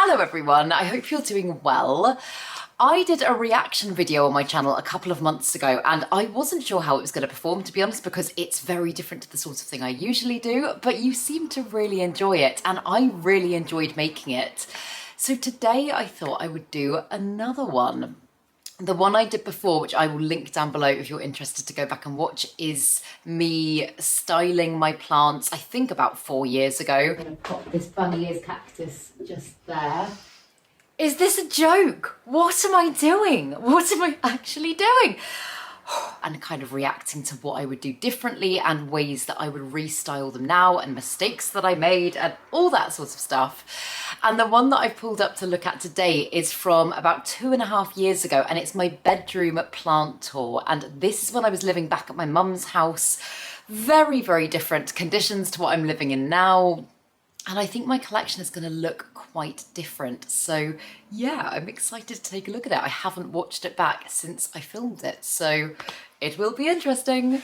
Hello everyone, I hope you're doing well. I did a reaction video on my channel a couple of months ago and I wasn't sure how it was going to perform, to be honest, because it's very different to the sort of thing I usually do, but you seem to really enjoy it and I really enjoyed making it. So today I thought I would do another one. The one I did before, which I will link down below if you're interested to go back and watch, is me styling my plants, I think about 4 years ago. I'm gonna pop this bunny ears cactus just there. Is this a joke? What am I doing? What am I actually doing? And kind of reacting to what I would do differently and ways that I would restyle them now and mistakes that I made and all that sort of stuff. And the one that I pulled up to look at today is from about 2.5 years ago, and it's my bedroom plant tour. And this is when I was living back at my mum's house. Very, very different conditions to what I'm living in now. And I think my collection is going to look quite different. So yeah, I'm excited to take a look at it. I haven't watched it back since I filmed it, so it will be interesting.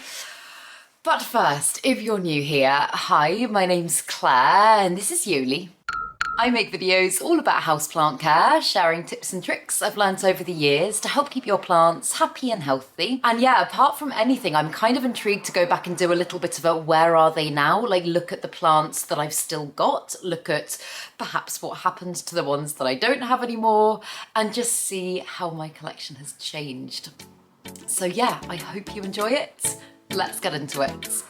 But first, if you're new here, hi, my name's Claire and this is Yoli. I make videos all about houseplant care, sharing tips and tricks I've learnt over the years to help keep your plants happy and healthy. And yeah, apart from anything, I'm kind of intrigued to go back and do a little bit of a where are they now, like look at the plants that I've still got, look at perhaps what happened to the ones that I don't have anymore, and just see how my collection has changed. So yeah, I hope you enjoy it. Let's get into it.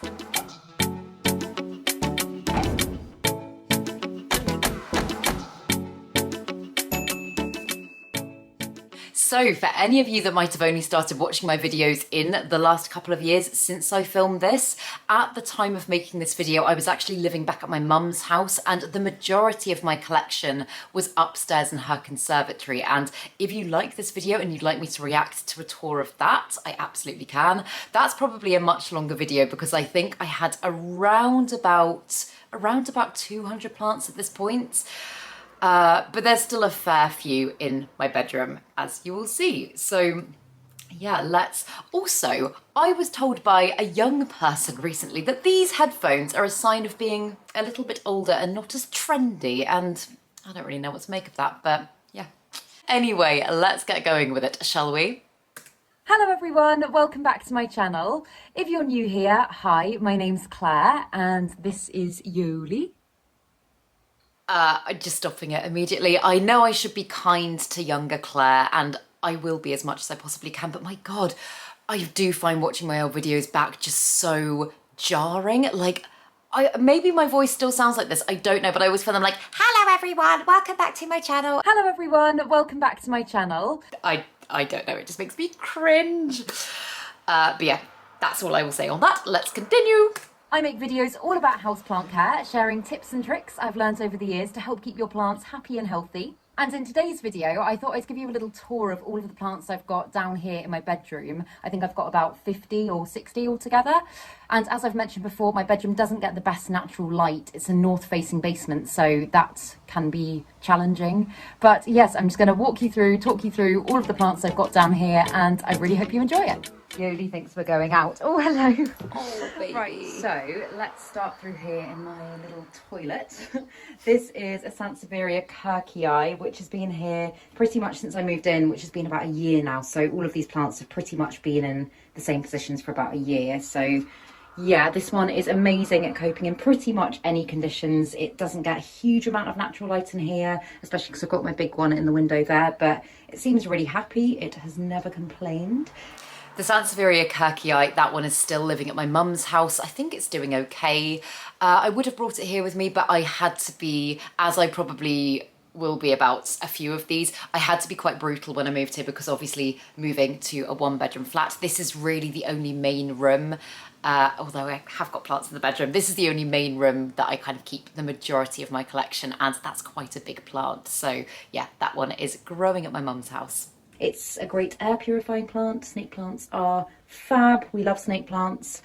So for any of you that might have only started watching my videos in the last couple of years since I filmed this, at the time of making this video, I was actually living back at my mum's house and the majority of my collection was upstairs in her conservatory. And if you like this video and you'd like me to react to a tour of that, I absolutely can. That's probably a much longer video because I think I had around about 200 plants at this point. But there's still a fair few in my bedroom, as you will see. So yeah, also, I was told by a young person recently that these headphones are a sign of being a little bit older and not as trendy, and I don't really know what to make of that, but yeah. Anyway, let's get going with it, shall we? Hello everyone, welcome back to my channel. If you're new here, hi, my name's Claire and this is Yoli. Just stopping it immediately. I know I should be kind to younger Claire and I will be as much as I possibly can, but my God, I do find watching my old videos back just so jarring. Like, maybe my voice still sounds like this, I don't know, but I always feel them like, hello everyone, welcome back to my channel. Hello everyone, welcome back to my channel. I don't know, it just makes me cringe. But yeah, that's all I will say on that. Let's continue. I make videos all about houseplant care, sharing tips and tricks I've learned over the years to help keep your plants happy and healthy. And in today's video, I thought I'd give you a little tour of all of the plants I've got down here in my bedroom. I think I've got about 50 or 60 altogether. And as I've mentioned before, my bedroom doesn't get the best natural light. It's a north-facing basement, so that can be challenging. But yes, I'm just going to talk you through all of the plants I've got down here, and I really hope you enjoy it. Yoli thinks we're going out. Oh, hello. Oh, baby. Right, so let's start through here in my little toilet. This is a Sansevieria Kirkii, which has been here pretty much since I moved in, which has been about a year now. So all of these plants have pretty much been in the same positions for about a year. So yeah, this one is amazing at coping in pretty much any conditions. It doesn't get a huge amount of natural light in here, especially because I've got my big one in the window there, but it seems really happy. It has never complained. The Sansevieria Kirkii, that one is still living at my mum's house. I think it's doing okay. I would have brought it here with me, but I had to be, as I probably will be about a few of these, I had to be quite brutal when I moved here because obviously moving to a one-bedroom flat, this is really the only main room, although I have got plants in the bedroom, this is the only main room that I kind of keep the majority of my collection, and that's quite a big plant. So yeah, that one is growing at my mum's house. It's a great air purifying plant. Snake plants are fab. We love snake plants.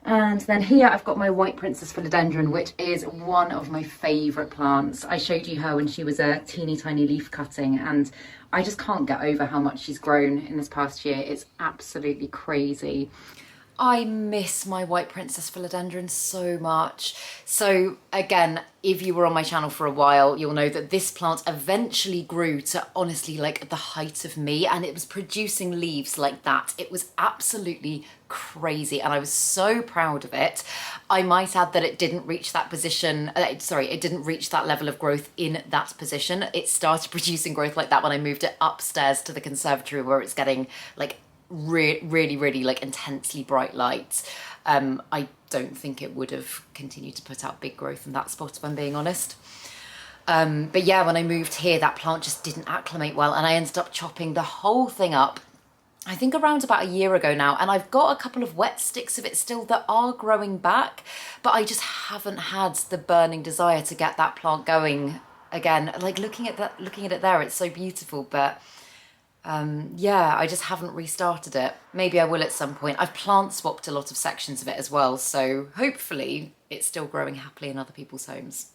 And then here I've got my white princess philodendron, which is one of my favourite plants. I showed you her when she was a teeny tiny leaf cutting, and I just can't get over how much she's grown in this past year. It's absolutely crazy. I miss my white princess philodendron so much. So again, if you were on my channel for a while, you'll know that this plant eventually grew to honestly like the height of me, and it was producing leaves like that. It was absolutely crazy and I was so proud of it. I might add that it didn't reach that position, it didn't reach that level of growth in that position. It started producing growth like that when I moved it upstairs to the conservatory where it's getting like really like intensely bright lights. I don't think it would have continued to put out big growth in that spot if I'm being honest. But yeah, when I moved here, that plant just didn't acclimate well and I ended up chopping the whole thing up, I think around about a year ago now, and I've got a couple of wet sticks of it still that are growing back, but I just haven't had the burning desire to get that plant going again. Like looking at it there, it's so beautiful, but yeah, I just haven't restarted it. Maybe I will at some point. I've plant swapped a lot of sections of it as well, so hopefully it's still growing happily in other people's homes.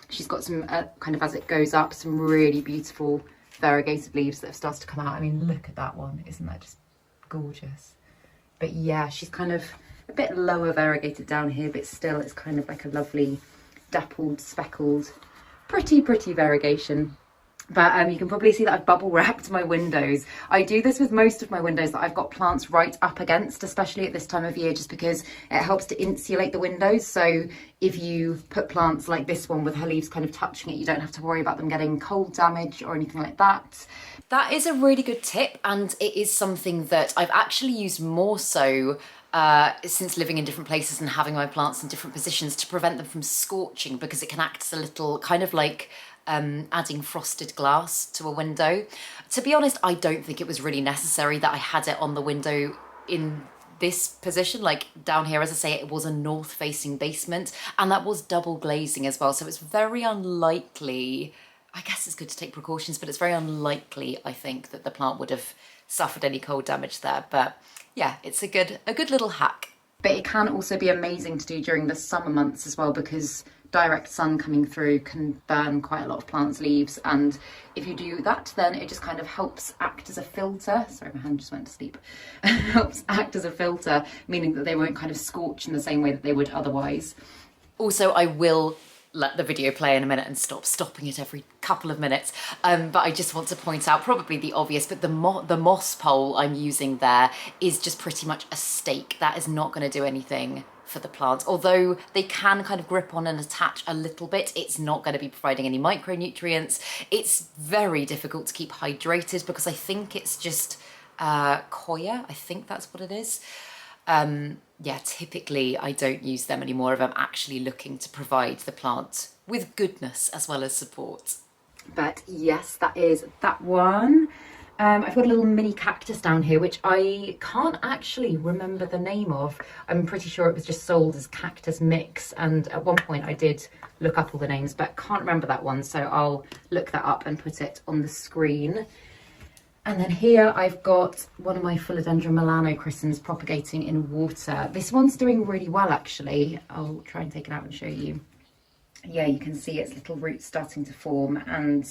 She's got some, kind of as it goes up, some really beautiful variegated leaves that have started to come out. I mean, look at that one. Isn't that just gorgeous? But yeah, she's kind of a bit lower variegated down here, but still it's kind of like a lovely dappled, speckled, pretty variegation. But you can probably see that I've bubble wrapped my windows. I do this with most of my windows that I've got plants right up against, especially at this time of year, just because it helps to insulate the windows. So if you put plants like this one with her leaves kind of touching it, you don't have to worry about them getting cold damage or anything like that. That is a really good tip, and it is something that I've actually used more so since living in different places and having my plants in different positions to prevent them from scorching, because it can act as a little kind of like adding frosted glass to a window. To be honest, I don't think it was really necessary that I had it on the window in this position. Like down here, as I say, it was a north facing basement and that was double glazing as well. So it's very unlikely, I guess it's good to take precautions, but it's very unlikely, I think, that the plant would have suffered any cold damage there. But yeah, it's a good little hack. But it can also be amazing to do during the summer months as well, because direct sun coming through can burn quite a lot of plants' leaves, and if you do that, then it just kind of helps act as a filter. Sorry, my hand just went to sleep. Helps act as a filter, meaning that they won't kind of scorch in the same way that they would otherwise. Also, I will let the video play in a minute and stopping it every couple of minutes, but I just want to point out probably the obvious, but the moss pole I'm using there is just pretty much a stake. That is not going to do anything for the plants. Although they can kind of grip on and attach a little bit, it's not going to be providing any micronutrients. It's very difficult to keep hydrated because I think it's just coir. I think that's what it is. Yeah, typically I don't use them anymore if I'm actually looking to provide the plant with goodness as well as support. But yes, that is that one. I've got a little mini cactus down here, which I can't actually remember the name of. I'm pretty sure it was just sold as cactus mix, and at one point I did look up all the names, but can't remember that one, so I'll look that up and put it on the screen. And then here I've got one of my Philodendron melanochrysums propagating in water. This one's doing really well, actually. I'll try and take it out and show you. Yeah, you can see its little roots starting to form, and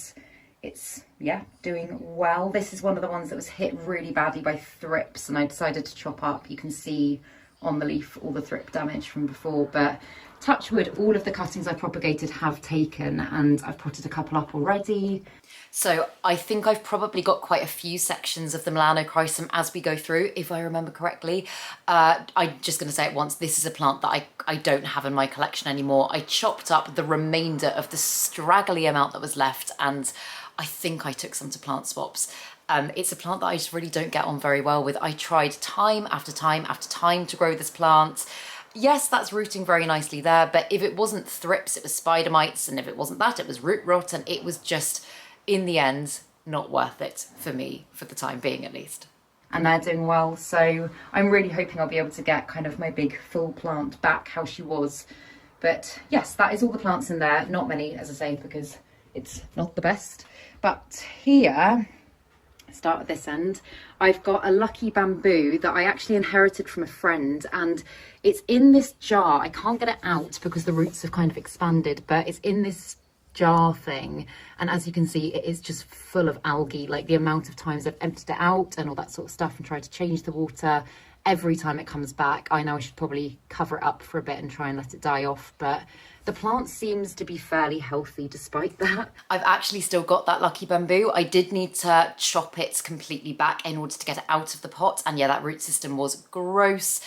it's, yeah, doing well. This is one of the ones that was hit really badly by thrips, and I decided to chop up. You can see on the leaf all the thrip damage from before, but touch wood, all of the cuttings I propagated have taken, and I've potted a couple up already. So I think I've probably got quite a few sections of the melanochrysum as we go through, if I remember correctly. I'm just going to say it once, this is a plant that I don't have in my collection anymore. I chopped up the remainder of the straggly amount that was left, and I think I took some to plant swaps. It's a plant that I just really don't get on very well with. I tried time after time after time to grow this plant. Yes, that's rooting very nicely there, but if it wasn't thrips, it was spider mites, and if it wasn't that, it was root rot, and it was just, in the end, not worth it for me, for the time being at least. And they're doing well, so I'm really hoping I'll be able to get kind of my big full plant back how she was. But yes, that is all the plants in there. Not many, as I say, because it's not the best. But here, start at this end, I've got a lucky bamboo that I actually inherited from a friend, and it's in this jar. I can't get it out because the roots have kind of expanded, but it's in this jar thing, and as you can see, it is just full of algae. Like the amount of times I've emptied it out and all that sort of stuff and tried to change the water, every time it comes back. I know I should probably cover it up for a bit and try and let it die off, but the plant seems to be fairly healthy despite that. I've actually still got that lucky bamboo. I did need to chop it completely back in order to get it out of the pot, and yeah, that root system was gross.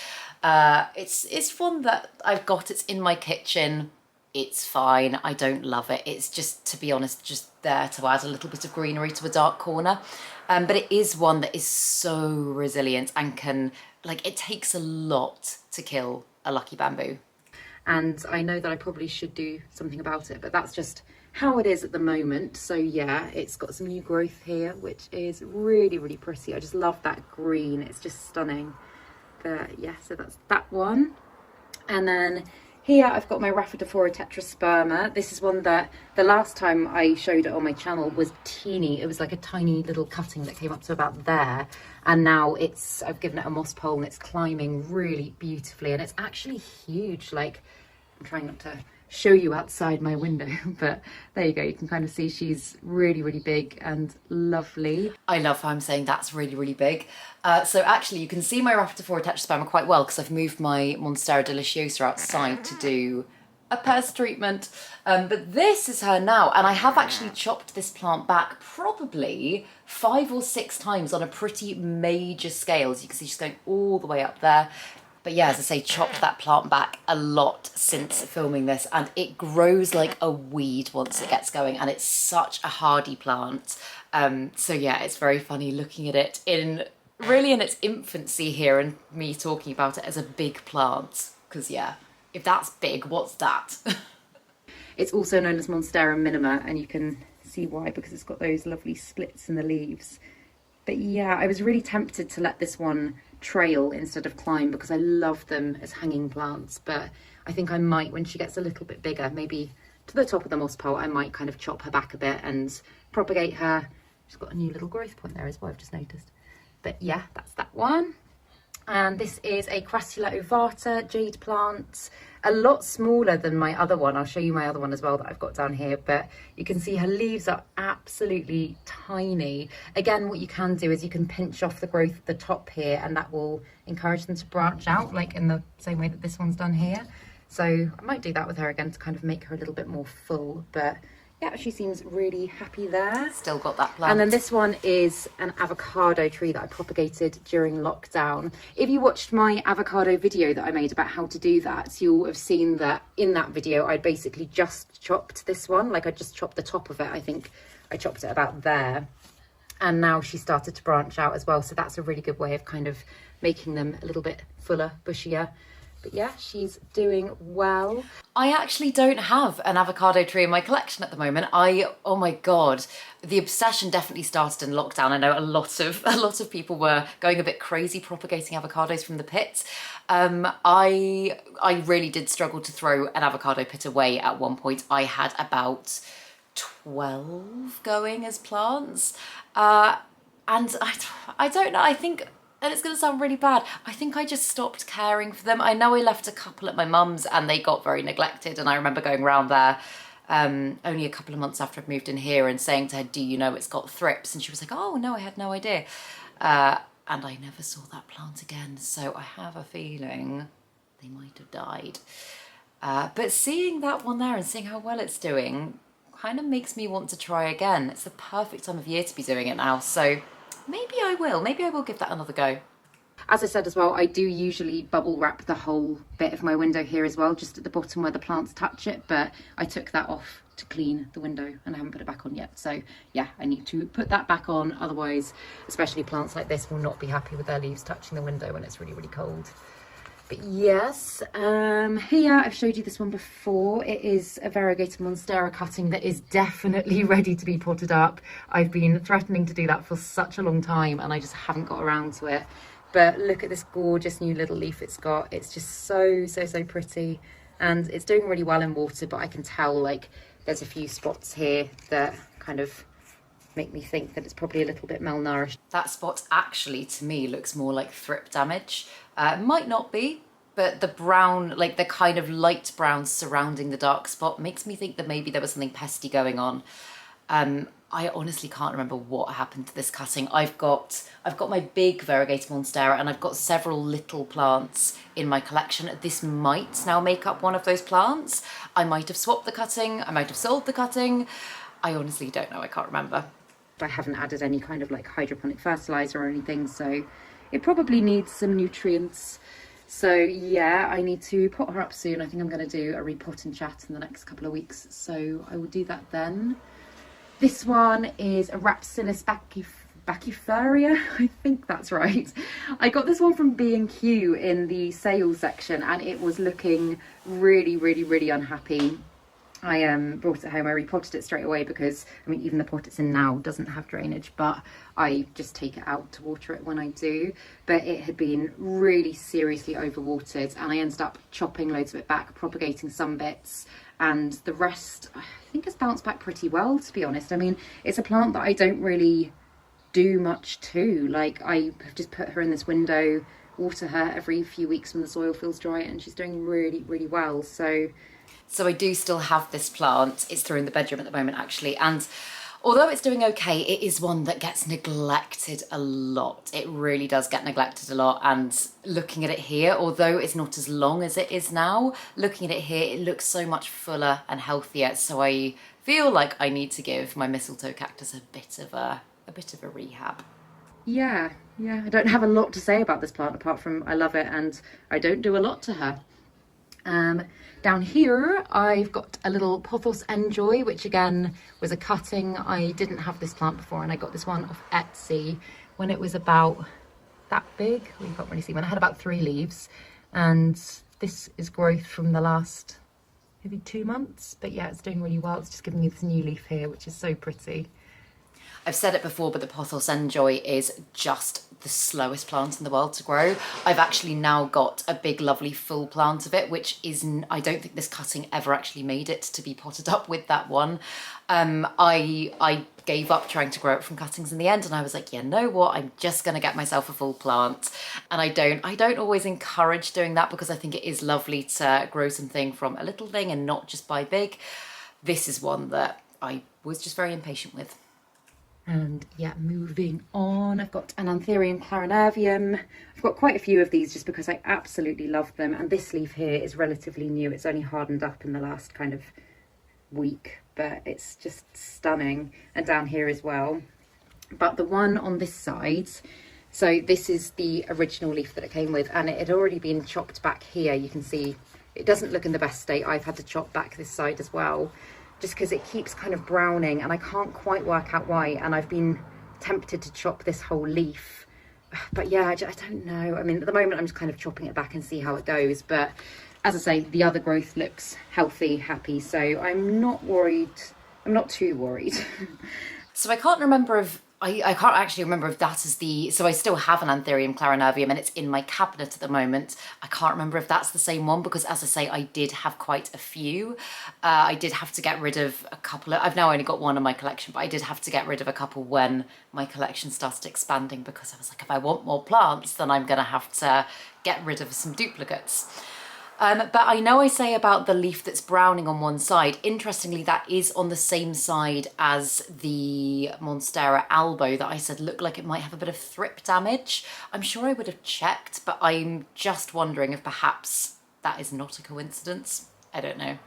It's one that I've got, it's in my kitchen. It's fine. I don't love it. It's just, to be honest, just there to add a little bit of greenery to a dark corner. But it is one that is so resilient and can, like, it takes a lot to kill a lucky bamboo. And I know that I probably should do something about it, but that's just how it is at the moment. So yeah, it's got some new growth here, which is really, really pretty. I just love that green. It's just stunning. But yeah, so that's that one. And then here I've got my Rhaphidophora tetrasperma. This is one that the last time I showed it on my channel was teeny. It was like a tiny little cutting that came up to about there. And now I've given it a moss pole and it's climbing really beautifully. And it's actually huge. Like, I'm trying not to show you outside my window, but there you go. You can kind of see she's really, really big and lovely. I love how I'm saying that's really, really big. So actually you can see my Rhaphidophora tetrasperma quite well because I've moved my Monstera deliciosa outside to do a pest treatment. But this is her now, and I have actually chopped this plant back probably 5 or 6 times on a pretty major scale. As you can see, she's going all the way up there. But yeah, as I say, chopped that plant back a lot since filming this, and it grows like a weed once it gets going, and it's such a hardy plant. So yeah, it's very funny looking at it really in its infancy here and me talking about it as a big plant. Because yeah, if that's big, what's that? It's also known as Monstera minima, and you can see why, because it's got those lovely splits in the leaves. But yeah, I was really tempted to let this one trail instead of climb because I love them as hanging plants, but I think I might, when she gets a little bit bigger, maybe to the top of the moss pole, I might kind of chop her back a bit and propagate her. She's got a new little growth point there as well, I've just noticed. But yeah, that's that one. And this is a Crassula ovata jade plant, a lot smaller than my other one. I'll show you my other one as well that I've got down here, but you can see her leaves are absolutely tiny. Again, what you can do is you can pinch off the growth at the top here, and that will encourage them to branch out, like in the same way that this one's done here. So I might do that with her again to kind of make her a little bit more full, but yeah, she seems really happy there. Still got that plant. And then this one is an avocado tree that I propagated during lockdown. If you watched my avocado video that I made about how to do that, you'll have seen that in that video I basically just chopped this one. Like, I just chopped the top of it. I think I chopped it about there. And now she started to branch out as well. So that's a really good way of kind of making them a little bit fuller, bushier. But yeah, she's doing well. I actually don't have an avocado tree in my collection at the moment. Oh my God, the obsession definitely started in lockdown. I know a lot of people were going a bit crazy propagating avocados from the pit. I really did struggle to throw an avocado pit away at one point. I had about 12 going as plants. And I don't know, I think, and it's going to sound really bad, I think I just stopped caring for them. I know I left a couple at my mum's and they got very neglected, and I remember going around there only a couple of months after I'd moved in here and saying to her, do you know it's got thrips? And she was like, oh no, I had no idea. And I never saw that plant again, so I have a feeling they might have died. But seeing that one there and seeing how well it's doing kind of makes me want to try again. It's the perfect time of year to be doing it now, so maybe I will give that another go. As I said as well, I do usually bubble wrap the whole bit of my window here as well, just at the bottom where the plants touch it, but I took that off to clean the window and I haven't put it back on yet. So yeah, I need to put that back on, otherwise, especially plants like this will not be happy with their leaves touching the window when it's really, really cold. But yes, here I've showed you this one before. It is a variegated Monstera cutting that is definitely ready to be potted up. I've been threatening to do that for such a long time and I just haven't got around to it. But look at this gorgeous new little leaf it's got. It's just so pretty, and it's doing really well in water, but I can tell like there's a few spots here that kind of make me think that it's probably a little bit malnourished. That spot actually to me looks more like thrip damage. Might not be, but the brown, like the kind of light brown surrounding the dark spot makes me think that maybe there was something pesty going on. I honestly can't remember what happened to this cutting. I've got my big variegated monstera, and I've got several little plants in my collection. This might now make up one of those plants. I might have swapped the cutting, I might have sold the cutting. I honestly don't know, I can't remember. I haven't added any kind of like hydroponic fertiliser or anything, so it probably needs some nutrients. So yeah, I need to pot her up soon. I think I'm going to do a repot and chat in the next couple of weeks, so I will do that then. This one is a Rapsilus Bachyferia, I think that's right. I got this one from B&Q in the sales section, and it was looking really unhappy. I brought it home, I repotted it straight away because, I mean, even the pot it's in now doesn't have drainage, but I just take it out to water it when I do. But it had been really seriously overwatered, and I ended up chopping loads of it back, propagating some bits, and the rest I think has bounced back pretty well, to be honest. I mean, it's a plant that I don't really do much to. Like, I have just put her in this window, water her every few weeks when the soil feels dry, and she's doing really well. So I do still have this plant. It's through in the bedroom at the moment, actually, and although it's doing okay, it is one that gets neglected a lot. It really does get neglected a lot, and looking at it here, although it's not as long as it is now, looking at it here, it looks so much fuller and healthier. So I feel like I need to give my mistletoe cactus a bit of a rehab. Yeah, I don't have a lot to say about this plant apart from I love it and I don't do a lot to her. Down here I've got a little Pothos Enjoy, which again was a cutting. I didn't have this plant before, and I got this one off Etsy when it was about that big. Well, you can't really see, when I had about 3 leaves, and this is growth from the last maybe 2 months. But yeah, it's doing really well. It's just giving me this new leaf here, which is so pretty. I've said it before, but the Pothos Enjoy is just the slowest plant in the world to grow. I've actually now got a big, lovely full plant of it, which I don't think this cutting ever actually made it to be potted up with that one. I gave up trying to grow it from cuttings in the end, and I was like, you know what, I'm just gonna get myself a full plant. And I don't always encourage doing that, because I think it is lovely to grow something from a little thing and not just buy big. This is one that I was just very impatient with. And yeah, moving on, I've got an Anthurium clarinervium. I've got quite a few of these just because I absolutely love them, and this leaf here is relatively new. It's only hardened up in the last kind of week, but it's just stunning. And down here as well. But the one on this side, so this is the original leaf that it came with, and it had already been chopped back here. You can see it doesn't look in the best state. I've had to chop back this side as well, just because it keeps kind of browning, and I can't quite work out why, and I've been tempted to chop this whole leaf, but yeah, I don't know. I mean, at the moment I'm just kind of chopping it back and see how it goes, but as I say, the other growth looks healthy, happy, so I'm not worried. I'm not too worried. So I can't remember if I can't actually remember if that is the, so I still have an Anthurium clarinervium and it's in my cabinet at the moment. I can't remember if that's the same one, because as I say, I did have quite a few. I did have to get rid of a couple of, I've now only got one in my collection, but I did have to get rid of a couple when my collection started expanding, because I was like, if I want more plants, then I'm gonna have to get rid of some duplicates. But I know I say about the leaf that's browning on one side. Interestingly, that is on the same side as the Monstera albo that I said looked like it might have a bit of thrip damage. I'm sure I would have checked, but I'm just wondering if perhaps that is not a coincidence. I don't know.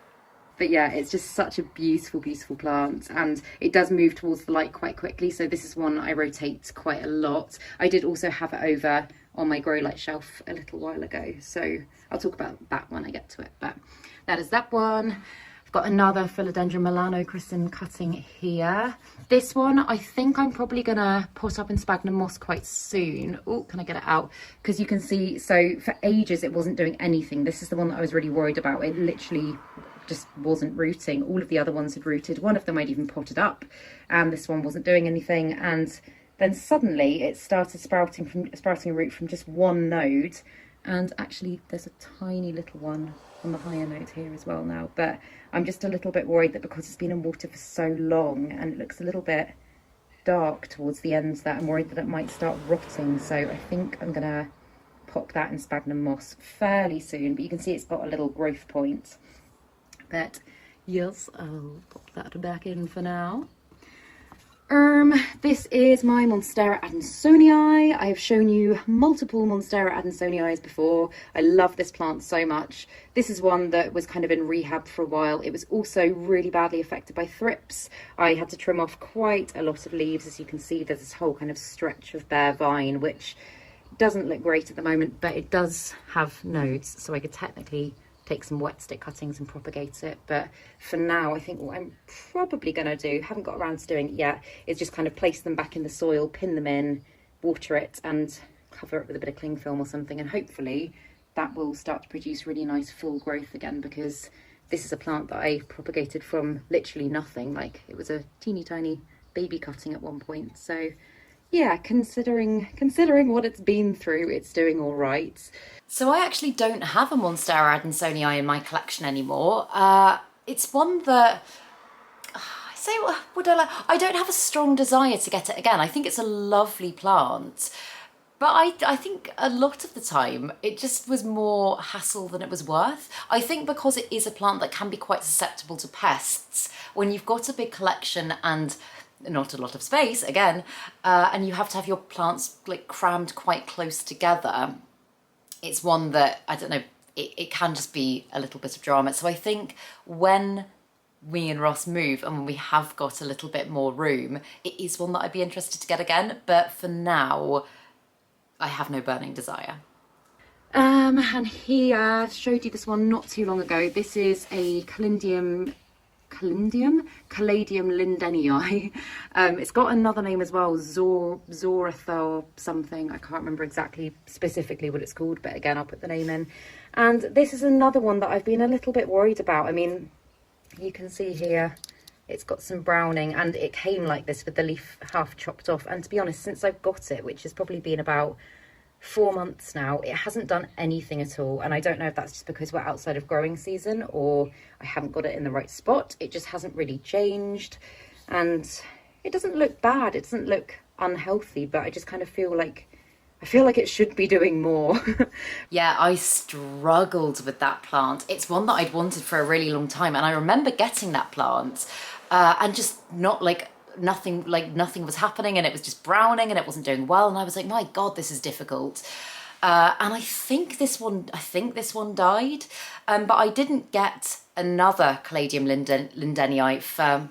But yeah, it's just such a beautiful, beautiful plant, and it does move towards the light quite quickly. So this is one I rotate quite a lot. I did also have it over on my grow light shelf a little while ago, so I'll talk about that when I get to it. But that is that one. I've got another Philodendron Milano Kristen cutting here. This one I think I'm probably gonna pot up in sphagnum moss quite soon. Oh, can I get it out? Because you can see, so for ages it wasn't doing anything. This is the one that I was really worried about. It literally just wasn't rooting. All of the other ones had rooted. One of them I'd even potted up, and this one wasn't doing anything. And then suddenly it started sprouting a root from just one node, and actually there's a tiny little one on the higher node here as well now. But I'm just a little bit worried that because it's been in water for so long and it looks a little bit dark towards the ends, that I'm worried that it might start rotting. So I think I'm gonna pop that in sphagnum moss fairly soon, but you can see it's got a little growth point. But yes, I'll pop that back in for now. This is my Monstera Adansonii. I have shown you multiple Monstera Adansonii before. I love this plant so much. This is one that was kind of in rehab for a while. It was also really badly affected by thrips. I had to trim off quite a lot of leaves. As you can see, there's this whole kind of stretch of bare vine, which doesn't look great at the moment, but it does have nodes, so I could technically take some wet stick cuttings and propagate it. But for now, I think what I'm probably going to do, haven't got around to doing it yet, is just kind of place them back in the soil, pin them in, water it and cover it with a bit of cling film or something, and hopefully that will start to produce really nice full growth again, because this is a plant that I propagated from literally nothing. Like, it was a teeny tiny baby cutting at one point. So yeah, considering what it's been through, it's doing all right. So I actually don't have a Monstera Adansonii in my collection anymore. It's one that I don't have a strong desire to get it again. I think it's a lovely plant, but I think a lot of the time it just was more hassle than it was worth. I think because it is a plant that can be quite susceptible to pests, when you've got a big collection and not a lot of space again, and you have to have your plants like crammed quite close together, it's one that, I don't know, it can just be a little bit of drama. So I think when me and Ross move and when we have got a little bit more room, it is one that I'd be interested to get again. But for now, I have no burning desire. And he showed you this one not too long ago. This is a Caladium lindenii. It's got another name as well, Zoratha or something. I can't remember exactly specifically what it's called, but again, I'll put the name in. And this is another one that I've been a little bit worried about. I mean, you can see here it's got some browning, and it came like this with the leaf half chopped off. And to be honest, since I've got it, which has probably been about 4 months now, it hasn't done anything at all. And I don't know if that's just because we're outside of growing season or I haven't got it in the right spot. It just hasn't really changed, and it doesn't look bad, it doesn't look unhealthy, but I just kind of feel like it should be doing more. Yeah, I struggled with that plant. It's one that I'd wanted for a really long time, and I remember getting that plant and just not nothing was happening, and it was just browning and it wasn't doing well, and I was like, my god, this is difficult. And I think this one died, but I didn't get another Caladium lindenii for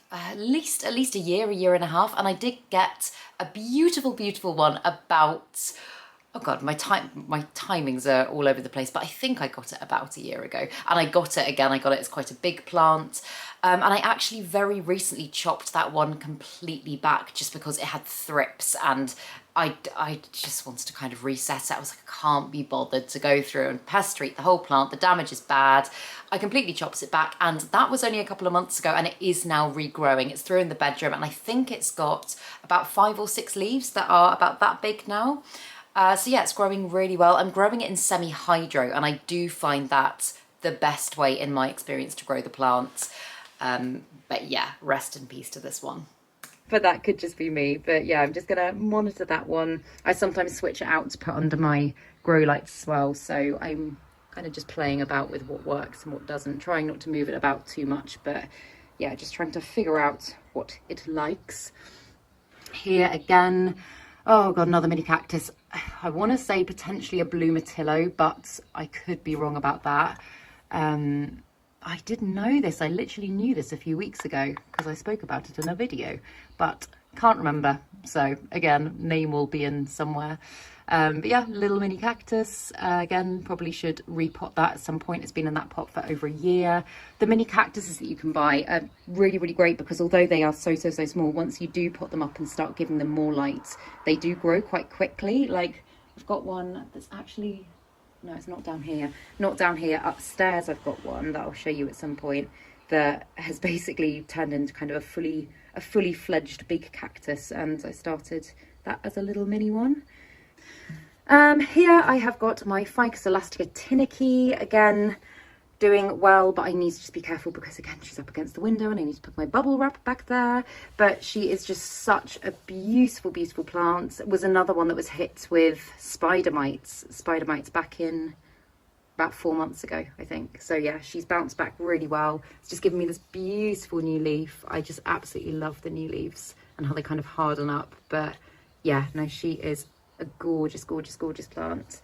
at least a year and a half, and I did get a beautiful one about, oh god, my timings are all over the place, but I think I got it about a year ago, and I got it again. I got it as quite a big plant, and I actually very recently chopped that one completely back just because it had thrips, and I just wanted to kind of reset it. I was like, I can't be bothered to go through and pest treat the whole plant. The damage is bad. I completely chopped it back, and that was only a couple of months ago, and it is now regrowing. It's through in the bedroom, and I think it's got about 5 or 6 leaves that are about that big now. So yeah, it's growing really well. I'm growing it in semi-hydro, and I do find that the best way in my experience to grow the plants. But yeah, rest in peace to this one. But that could just be me. But yeah, I'm just gonna monitor that one. I sometimes switch it out to put under my grow lights as well. So I'm kind of just playing about with what works and what doesn't, trying not to move it about too much. But yeah, just trying to figure out what it likes. Here again, oh god, another mini cactus. I want to say potentially a blue Matillo, but I could be wrong about that. I didn't know this. I literally knew this a few weeks ago because I spoke about it in a video, but can't remember. So again, name will be in somewhere. But yeah, little mini cactus. Again, probably should repot that at some point. It's been in that pot for over a year. The mini cactuses that you can buy are really, really great because although they are so small, once you do pot them up and start giving them more light, they do grow quite quickly. Like, I've got one that's actually... No, it's not down here. Not down here. Upstairs, I've got one that I'll show you at some point that has basically turned into kind of a fully fledged big cactus, and I started that as a little mini one. Here I have got my Ficus elastica Tinicky, again doing well, but I need to just be careful because again she's up against the window and I need to put my bubble wrap back there. But she is just such a beautiful plant. It was another one that was hit with spider mites back in about 4 months ago, I think. So yeah, she's bounced back really well. It's just given me this beautiful new leaf. I just absolutely love the new leaves, and how they kind of harden up. But yeah, no, she is a gorgeous, gorgeous, gorgeous plant.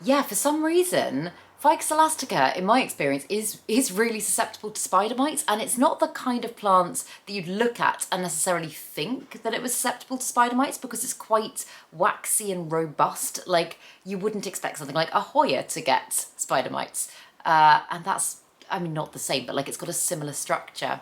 Yeah, for some reason, Ficus elastica, in my experience, is really susceptible to spider mites, and it's not the kind of plant that you'd look at and necessarily think that it was susceptible to spider mites, because it's quite waxy and robust. Like, you wouldn't expect something like a Hoya to get spider mites. And that's, I mean, not the same, but like it's got a similar structure.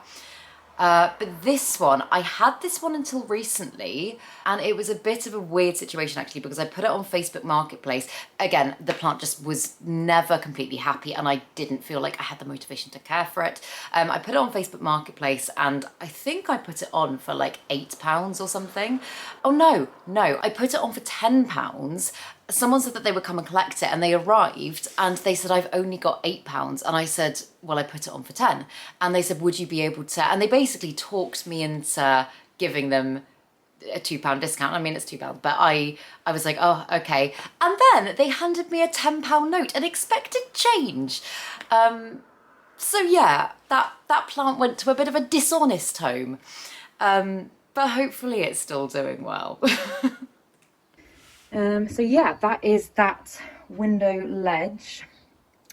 But this one, I had this one until recently, and it was a bit of a weird situation actually, because I put it on Facebook Marketplace. Again, the plant just was never completely happy, and I didn't feel like I had the motivation to care for it. I put it on Facebook Marketplace, and I think I put it on for like £8 or something. Oh no, I put it on for £10. Someone said that they would come and collect it, and they arrived and they said, I've only got £8. And I said, well, I put it on for 10. And they said, would you be able to, and they basically talked me into giving them a £2 discount. I mean, it's £2, but I was like, oh, okay. And then they handed me a £10 note and expected change. So yeah, that plant went to a bit of a dishonest home. But hopefully it's still doing well. So yeah, that is that window ledge.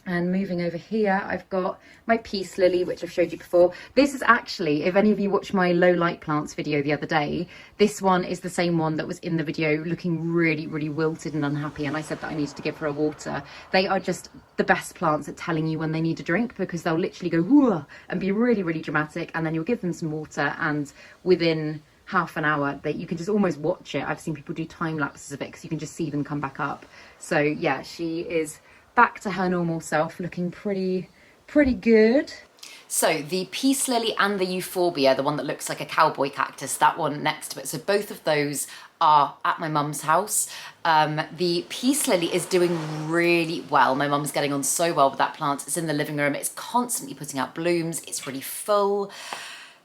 And moving over here, I've got my peace lily, which I've showed you before. This is actually, if any of you watched my low light plants video the other day, this one is the same one that was in the video looking really, really wilted and unhappy. And I said that I needed to give her a water. They are just the best plants at telling you when they need a drink, because they'll literally go whoa and be really, really dramatic. And then you'll give them some water, and within half an hour that you can just almost watch it. I've seen people do time lapses of it because you can just see them come back up. So yeah, she is back to her normal self, looking pretty good. So the peace lily and the euphorbia, the one that looks like a cowboy cactus, that one next to it, so both of those are at my mum's house. The peace lily is doing really well. My mum's getting on so well with that plant. It's in the living room, it's constantly putting out blooms, it's really full.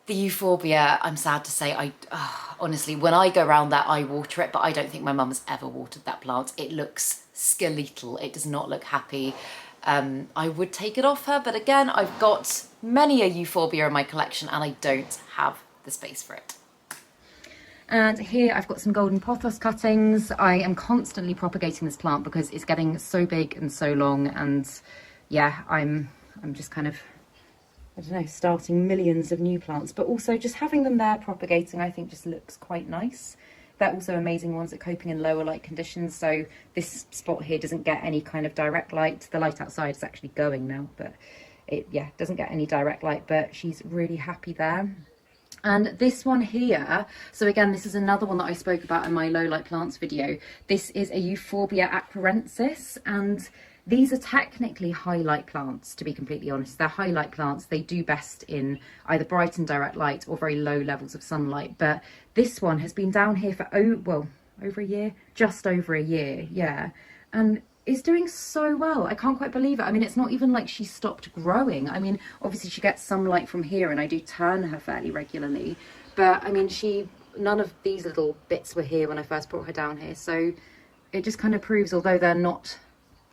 The euphorbia, I'm sad to say, honestly, when I go around that, I water it, but I don't think my mum has ever watered that plant. It looks skeletal. It does not look happy. I would take it off her, but again, I've got many a euphorbia in my collection and I don't have the space for it. And here I've got some golden pothos cuttings. I am constantly propagating this plant because it's getting so big and so long, and yeah, I'm just kind of, I don't know, starting millions of new plants, but also just having them there propagating, I think just looks quite nice. They're also amazing ones at coping in lower light conditions. So this spot here doesn't get any kind of direct light. The light outside is actually going now, but it, yeah, doesn't get any direct light, but she's really happy there. And this one here, so again, this is another one that I spoke about in my low light plants video. This is a Euphorbia aquarensis, and these are technically highlight plants, to be completely honest. They're highlight plants. They do best in either bright and direct light or very low levels of sunlight. But this one has been down here for, over a year, just over a year, yeah. And is doing so well. I can't quite believe it. I mean, it's not even like she stopped growing. I mean, obviously she gets some light from here and I do turn her fairly regularly. But I mean, none of these little bits were here when I first brought her down here. So it just kind of proves, although they're not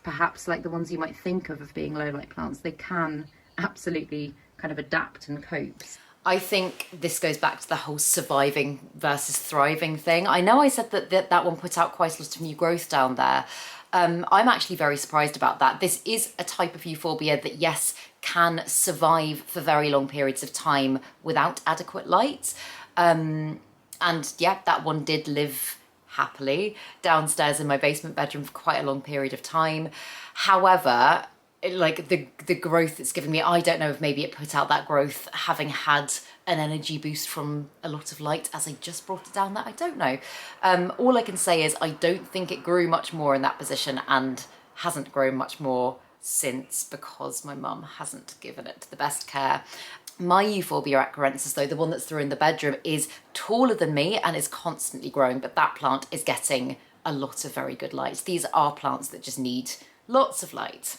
perhaps like the ones you might think of being low light plants, they can absolutely kind of adapt and cope. I think this goes back to the whole surviving versus thriving thing. I know I said that one put out quite a lot of new growth down there. I'm actually very surprised about that. This is a type of euphorbia that, yes, can survive for very long periods of time without adequate light. And yeah, that one did live happily downstairs in my basement bedroom for quite a long period of time. However, like the growth it's given me, I don't know if maybe it put out that growth having had an energy boost from a lot of light as I just brought it down there. I don't know. All I can say is I don't think it grew much more in that position and hasn't grown much more since, because my mum hasn't given it the best care. My Euphorbia aquarensis, though, the one that's through in the bedroom, is taller than me and is constantly growing, but that plant is getting a lot of very good light. These are plants that just need lots of light.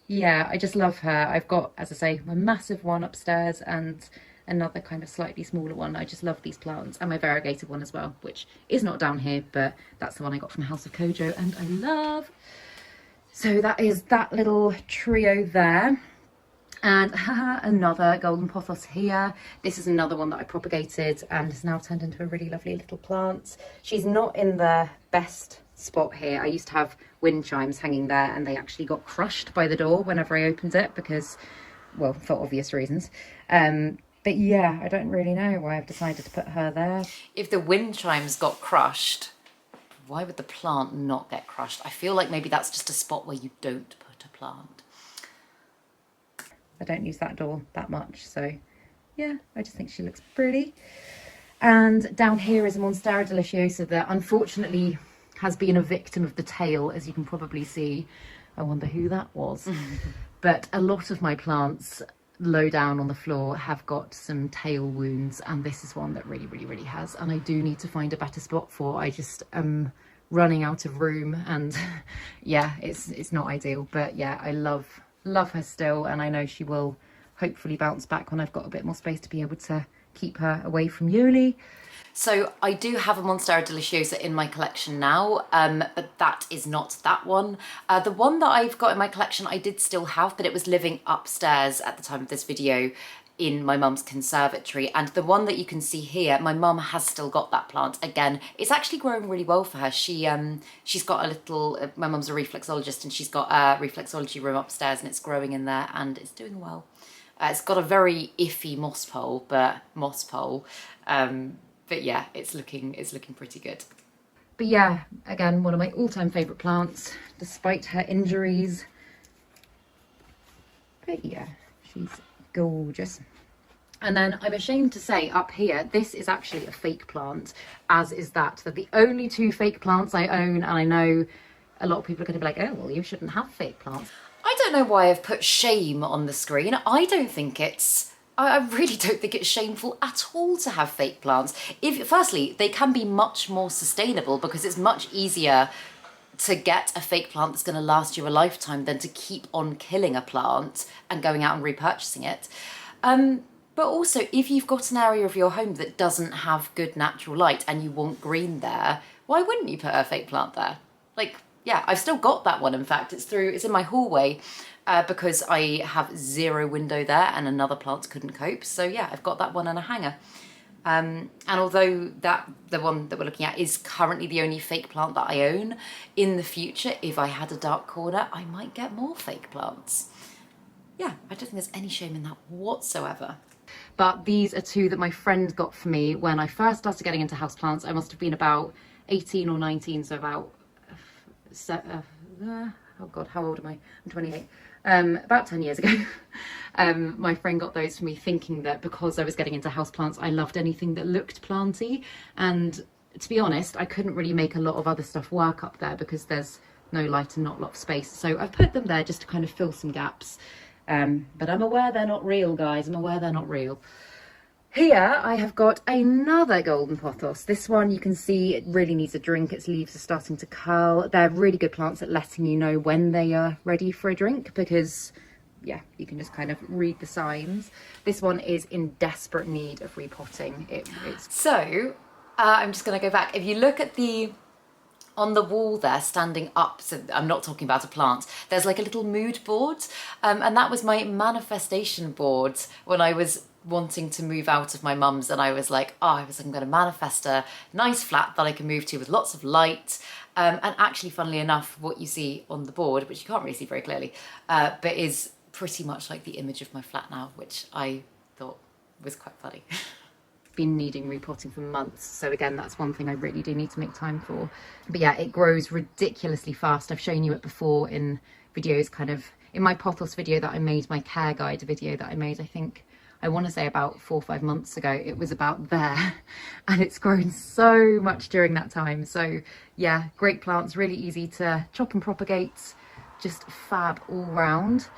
Yeah, I just love her. I've got, as I say, my massive one upstairs and another kind of slightly smaller one. I just love these plants, and my variegated one as well, which is not down here, but that's the one I got from House of Kojo and I love. So that is that little trio there. And another golden pothos here. This is another one that I propagated and has now turned into a really lovely little plant. She's not in the best spot here. I used to have wind chimes hanging there and they actually got crushed by the door whenever I opened it because, well, for obvious reasons. But yeah, I don't really know why I've decided to put her there. If the wind chimes got crushed, why would the plant not get crushed? I feel like maybe that's just a spot where you don't put a plant. I don't use that door that much, so yeah, I just think she looks pretty. And down here is a Monstera deliciosa that unfortunately has been a victim of the tail, as you can probably see. I wonder who that was. But a lot of my plants low down on the floor have got some tail wounds, and this is one that really has, and I do need to find a better spot for. I just am running out of room, and yeah, it's not ideal, but yeah, I love her still, and I know she will hopefully bounce back when I've got a bit more space to be able to keep her away from Yuli. So I do have a Monstera deliciosa in my collection now, but that is not that one. The one that I've got in my collection I did still have, but it was living upstairs at the time of this video in my mum's conservatory. And the one that you can see here, my mum has still got that plant. Again, it's actually growing really well for her. She's got a little, my mum's a reflexologist, and she's got a reflexology room upstairs, and it's growing in there and it's doing well. It's got a very iffy moss pole, but yeah, it's looking pretty good. But yeah, again, one of my all-time favourite plants, despite her injuries. But yeah, she's gorgeous. And then I'm ashamed to say up here, this is actually a fake plant, as is that. They're the only two fake plants I own, and I know a lot of people are going to be like, oh, well, you shouldn't have fake plants. I don't know why I've put shame on the screen. I really don't think it's shameful at all to have fake plants. Firstly, they can be much more sustainable because it's much easier to get a fake plant that's going to last you a lifetime than to keep on killing a plant and going out and repurchasing it. But also, if you've got an area of your home that doesn't have good natural light and you want green there, why wouldn't you put a fake plant there? Like, yeah, I've still got that one. In fact, it's in my hallway because I have zero window there and another plant couldn't cope. So yeah, I've got that one and a hanger. And although the one that we're looking at is currently the only fake plant that I own, in the future, if I had a dark corner, I might get more fake plants. Yeah, I don't think there's any shame in that whatsoever. But these are two that my friend got for me when I first started getting into houseplants. I must have been about 18 or 19, so about oh god, how old am I? I'm 28. About 10 years ago. My friend got those for me thinking that because I was getting into houseplants, I loved anything that looked planty. And to be honest, I couldn't really make a lot of other stuff work up there because there's no light and not a lot of space. So I've put them there just to kind of fill some gaps. But I'm aware they're not real, guys. I'm aware they're not real. Here I have got another golden pothos. This one you can see it really needs a drink. Its leaves are starting to curl. They're really good plants at letting you know when they are ready for a drink because, yeah, you can just kind of read the signs. This one is in desperate need of repotting. So I'm just going to go back. If you look at on the wall there, standing up, so I'm not talking about a plant, there's like a little mood board. And that was my manifestation board when I was wanting to move out of my mum's, and I was like, I'm going to manifest a nice flat that I can move to with lots of light. And actually, funnily enough, what you see on the board, which you can't really see very clearly, but is pretty much like the image of my flat now, which I thought was quite funny. Been needing repotting for months, so again, that's one thing I really do need to make time for. But yeah, it grows ridiculously fast. I've shown you it before in videos, kind of in my pothos video that I made, my care guide video that I made, I want to say about 4 or 5 months ago. It was about there, and it's grown so much during that time. So yeah, great plants, really easy to chop and propagate, just fab all round.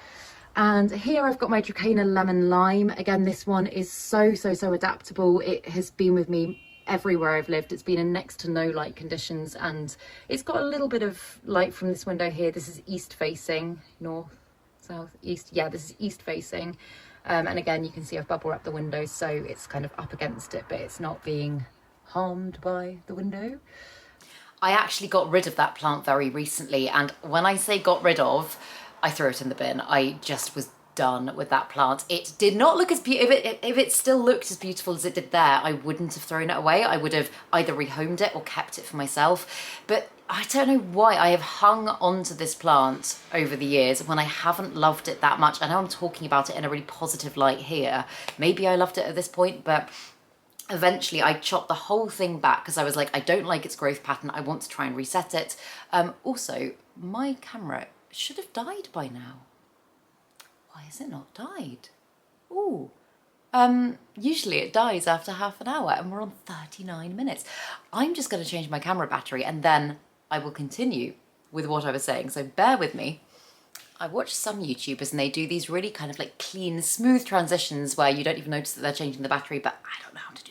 And here I've got my Dracaena Lemon Lime. Again, this one is so adaptable. It has been with me everywhere I've lived. It's been in next to no light conditions, and it's got a little bit of light from this window here. This is east facing, north, south, east. Yeah, this is east facing. And again, you can see I've bubble wrapped the window, so it's kind of up against it, but it's not being harmed by the window. I actually got rid of that plant very recently, and when I say got rid of, I threw it in the bin. I just was done with that plant. It did not look as beautiful. If it still looked as beautiful as it did there, I wouldn't have thrown it away. I would have either rehomed it or kept it for myself. But I don't know why I have hung onto this plant over the years when I haven't loved it that much. I know I'm talking about it in a really positive light here. Maybe I loved it at this point, but eventually I chopped the whole thing back because I was like, I don't like its growth pattern. I want to try and reset it. Also, my camera should have died by now. Why has it not died? Ooh. Usually it dies after half an hour and we're on 39 minutes. I'm just going to change my camera battery and then I will continue with what I was saying. So bear with me. I watch some YouTubers and they do these really kind of like clean, smooth transitions where you don't even notice that they're changing the battery, but I don't know how to do that.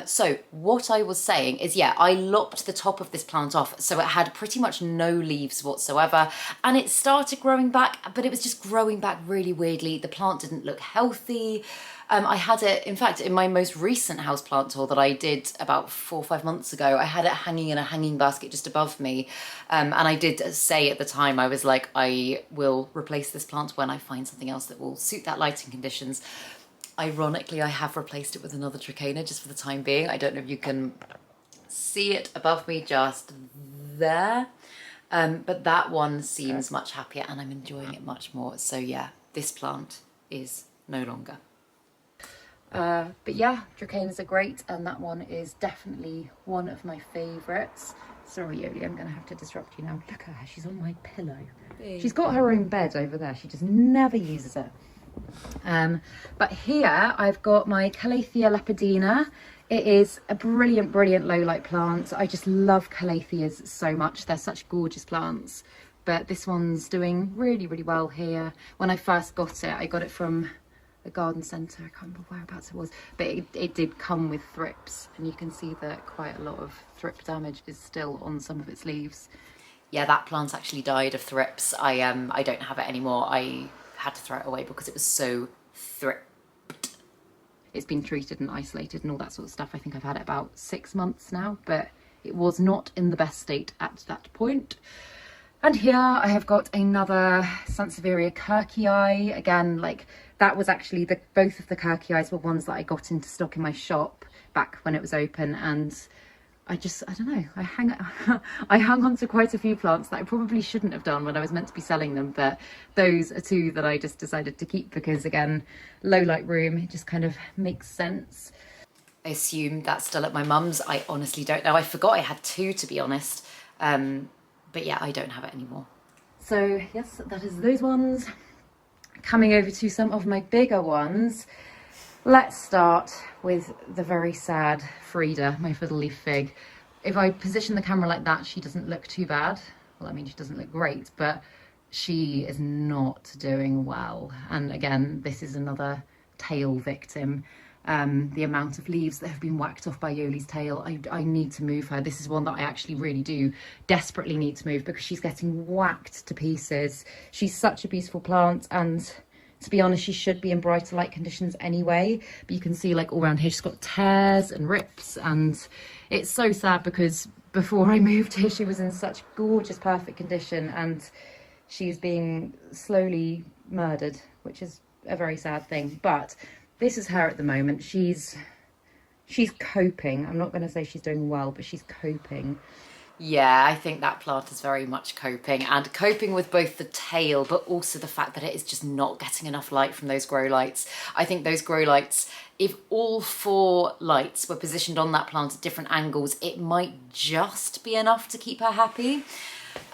So what I was saying is, yeah, I lopped the top of this plant off so it had pretty much no leaves whatsoever, and it started growing back, but it was just growing back really weirdly. The plant didn't look healthy. I had it, in fact, in my most recent houseplant tour that I did about 4 or 5 months ago, I had it hanging in a hanging basket just above me. And I did say at the time, I was like, I will replace this plant when I find something else that will suit that lighting conditions. Ironically, I have replaced it with another Trichina just for the time being. I don't know if you can see it above me just there. But that one seems much happier and I'm enjoying it much more. So yeah, this plant is no longer. But yeah, Trichinas are great, and that one is definitely one of my favourites. Sorry, Yoli, I'm going to have to disrupt you now. Look at her, she's on my pillow. She's got her own bed over there, she just never uses it. But here I've got my Calathea lepidina. It is a brilliant, brilliant low light plant. I just love Calatheas so much. They're such gorgeous plants. But this one's doing really, really well here. When I first got it, I got it from a garden centre. I can't remember whereabouts it was, but it did come with thrips, and you can see that quite a lot of thrip damage is still on some of its leaves. Yeah, that plant actually died of thrips. I don't have it anymore. I had to throw it away because it was so thripped. It's been treated and isolated and all that sort of stuff. I think I've had it about 6 months now, but it was not in the best state at that point. And here I have got another Sansevieria Kirkii. Again, like that was actually both of the Kirkiis were ones that I got into stock in my shop back when it was open, and I don't know, I hung on to quite a few plants that I probably shouldn't have done when I was meant to be selling them, but those are two that I just decided to keep because, again, low light room, it just kind of makes sense. I assume that's still at my mum's. I honestly don't know. I forgot I had two, to be honest. But yeah, I don't have it anymore. So yes, that is those ones. Coming over to some of my bigger ones. Let's start with the very sad Frida, my fiddle leaf fig. If I position the camera like that, she doesn't look too bad. Well, I mean, she doesn't look great, but she is not doing well. And again, this is another tail victim. The amount of leaves that have been whacked off by Yoli's tail, I need to move her. This is one that I actually really do desperately need to move because she's getting whacked to pieces. She's such a beautiful plant, and to be honest, she should be in brighter light conditions anyway, but you can see like all around here she's got tears and rips, and it's so sad because before I moved here she was in such gorgeous, perfect condition, and she's being slowly murdered, which is a very sad thing. But this is her at the moment. She's coping. I'm not going to say she's doing well, but she's coping. Yeah, I think that plant is very much coping, and coping with both the tail, but also the fact that it is just not getting enough light from those grow lights. I think those grow lights, if all 4 lights were positioned on that plant at different angles, it might just be enough to keep her happy.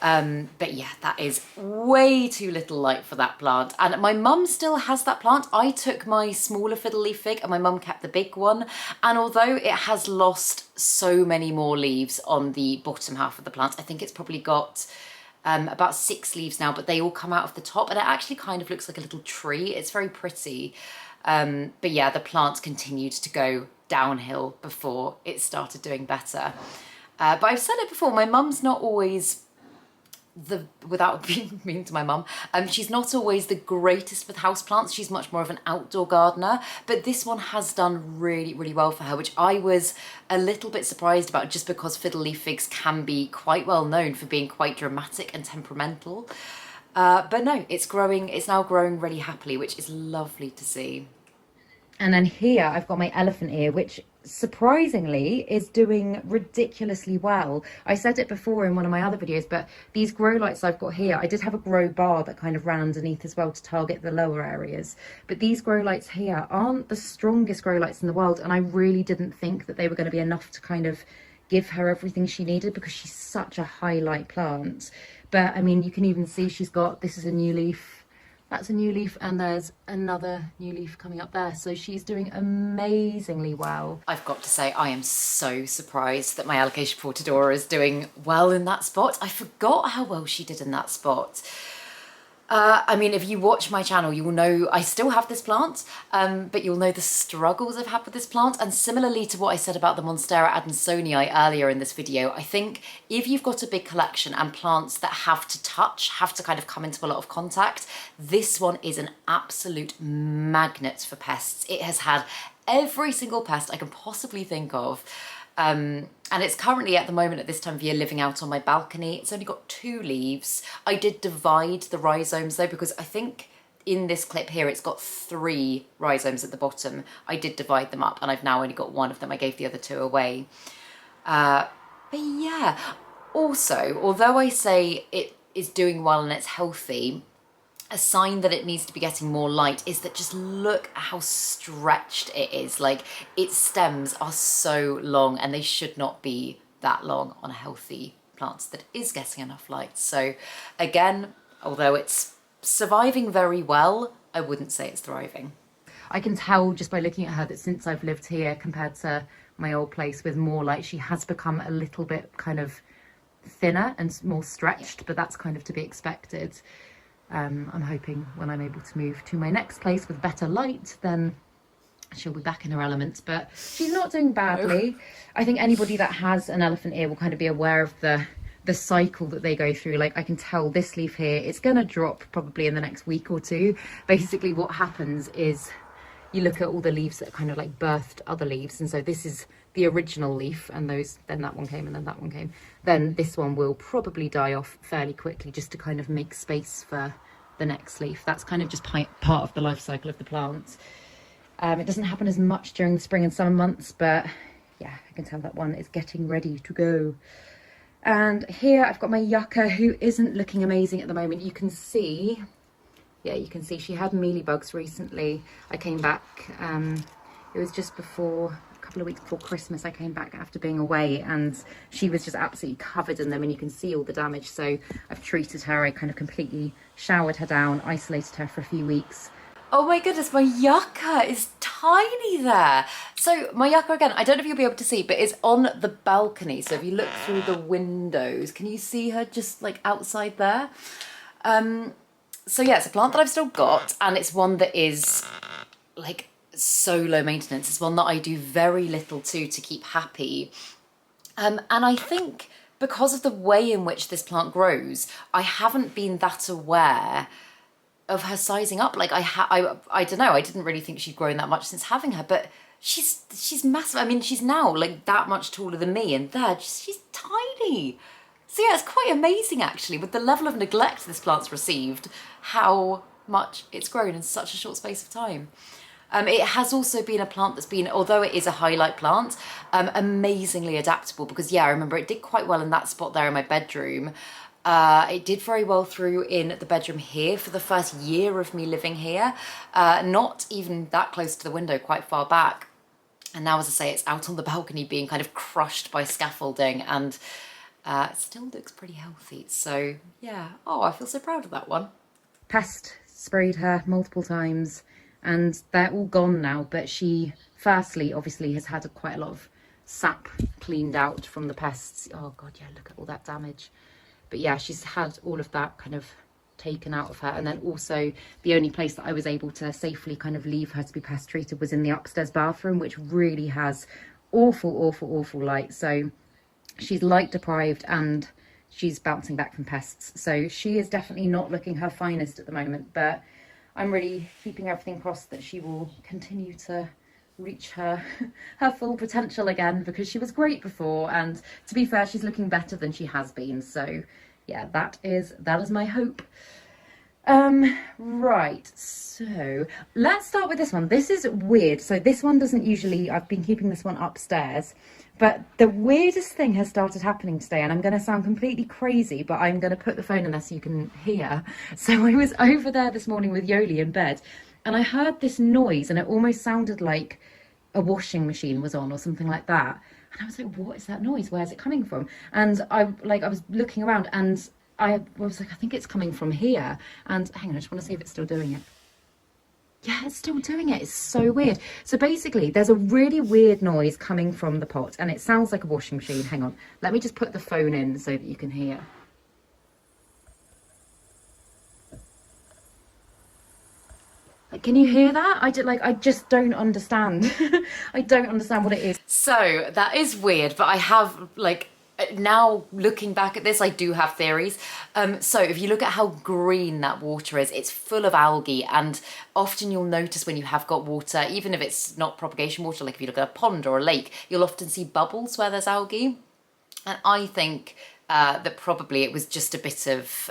But yeah, that is way too little light for that plant. And my mum still has that plant. I took my smaller fiddle leaf fig and my mum kept the big one. And although it has lost so many more leaves on the bottom half of the plant, I think it's probably got about 6 leaves now, but they all come out of the top and it actually kind of looks like a little tree. It's very pretty. But yeah, the plant continued to go downhill before it started doing better. But I've said it before, my mum's not always without being mean to my mum, she's not always the greatest with houseplants. She's much more of an outdoor gardener, but this one has done really, really well for her, which I was a little bit surprised about, just because fiddle leaf figs can be quite well known for being quite dramatic and temperamental. But no, it's growing, it's now growing really happily, which is lovely to see. And then here I've got my elephant ear, which surprisingly is doing ridiculously well. I said it before in one of my other videos, but these grow lights I've got here, I did have a grow bar that kind of ran underneath as well to target the lower areas. But these grow lights here aren't the strongest grow lights in the world, and I really didn't think that they were going to be enough to kind of give her everything she needed, because she's such a highlight plant. But I mean, you can even see she's got, this is a new leaf, that's a new leaf, and there's another new leaf coming up there. So she's doing amazingly well. I've got to say, I am so surprised that my Alocasia portadora is doing well in that spot. I forgot how well she did in that spot. I mean, if you watch my channel, you will know I still have this plant, but you'll know the struggles I've had with this plant. And similarly to what I said about the Monstera adansonii earlier in this video, I think if you've got a big collection and plants that have to touch, have to kind of come into a lot of contact, this one is an absolute magnet for pests. It has had every single pest I can possibly think of. And it's currently at the moment at this time of year living out on my balcony. It's only got 2 leaves. I did divide the rhizomes though, because I think in this clip here it's got 3 rhizomes at the bottom. I did divide them up and I've now only got 1 of them. I gave the other 2 away. But yeah, also, although I say it is doing well and it's healthy, a sign that it needs to be getting more light is that just look at how stretched it is. Like, its stems are so long and they should not be that long on a healthy plant that is getting enough light. So again, although it's surviving very well, I wouldn't say it's thriving. I can tell just by looking at her that since I've lived here compared to my old place with more light, she has become a little bit kind of thinner and more stretched, but that's kind of to be expected. I'm hoping when I'm able to move to my next place with better light, then she'll be back in her element. But she's not doing badly. I think anybody that has an elephant ear will kind of be aware of the cycle that they go through. Like, I can tell this leaf here, it's going to drop probably in the next week or 2. Basically what happens is you look at all the leaves that kind of like birthed other leaves, and so this is the original leaf, and then that one came, and then that one came. Then this one will probably die off fairly quickly just to kind of make space for the next leaf. That's kind of just part of the life cycle of the plant. It doesn't happen as much during the spring and summer months, but yeah, I can tell that one is getting ready to go. And here I've got my yucca, who isn't looking amazing at the moment. You can see, yeah, you can see she had mealybugs recently. I came back, it was just before, a couple of weeks before Christmas, I came back after being away, and she was just absolutely covered in them, and you can see all the damage. So I've treated her. I kind of completely showered her down, isolated her for a few weeks. Oh my goodness, my yucca is tiny there. So my yucca, again, I don't know if you'll be able to see, but it's on the balcony. So if you look through the windows, can you see her just like outside there? So yeah, it's a plant that I've still got, and it's one that is like so low maintenance. It's one that I do very little to keep happy. And I think because of the way in which this plant grows, I haven't been that aware of her sizing up. Like I don't know, I didn't really think she'd grown that much since having her, but she's massive. I mean, she's now like that much taller than me, and she's tiny. So yeah, it's quite amazing actually, with the level of neglect this plant's received, how much it's grown in such a short space of time. It has also been a plant that's been, although it is a highlight plant, amazingly adaptable, because yeah, I remember it did quite well in that spot there in my bedroom. It did very well through in the bedroom here for the first year of me living here, not even that close to the window, quite far back. And now, as I say, it's out on the balcony being kind of crushed by scaffolding, and it still looks pretty healthy. So yeah, oh, I feel so proud of that one. Pest sprayed her multiple times, and they're all gone now, but she firstly obviously has had quite a lot of sap cleaned out from the pests. Oh god, yeah, look at all that damage. But yeah, she's had all of that kind of taken out of her. And then also the only place that I was able to safely kind of leave her to be pest treated was in the upstairs bathroom, which really has awful light. So she's light deprived and she's bouncing back from pests. So she is definitely not looking her finest at the moment, but I'm really keeping everything crossed that she will continue to reach her full potential again, because she was great before, and to be fair, she's looking better than she has been. So yeah, that is my hope. Right, so let's start with this one. This is weird. So this one doesn't usually, I've been keeping this one upstairs, but the weirdest thing has started happening today, and I'm going to sound completely crazy, but I'm going to put the phone in there so you can hear. So I was over there this morning with Yoli in bed, and I heard this noise, and it almost sounded like a washing machine was on or something like that. And I was like, what is that noise? Where's it coming from? And I was looking around, and I was like, I think it's coming from here. And hang on, I just want to see if it's still doing it. Yeah, it's still doing it. It's so weird. So basically, there's a really weird noise coming from the pot, and it sounds like a washing machine. Hang on, let me just put the phone in so that you can hear. Can you hear that? I just don't understand. I don't understand what it is. So that is weird, but I have like, now looking back at this, I do have theories. So if you look at how green that water is, it's full of algae, and often you'll notice when you have got water, even if it's not propagation water, like if you look at a pond or a lake, you'll often see bubbles where there's algae. And I think that probably it was just a bit of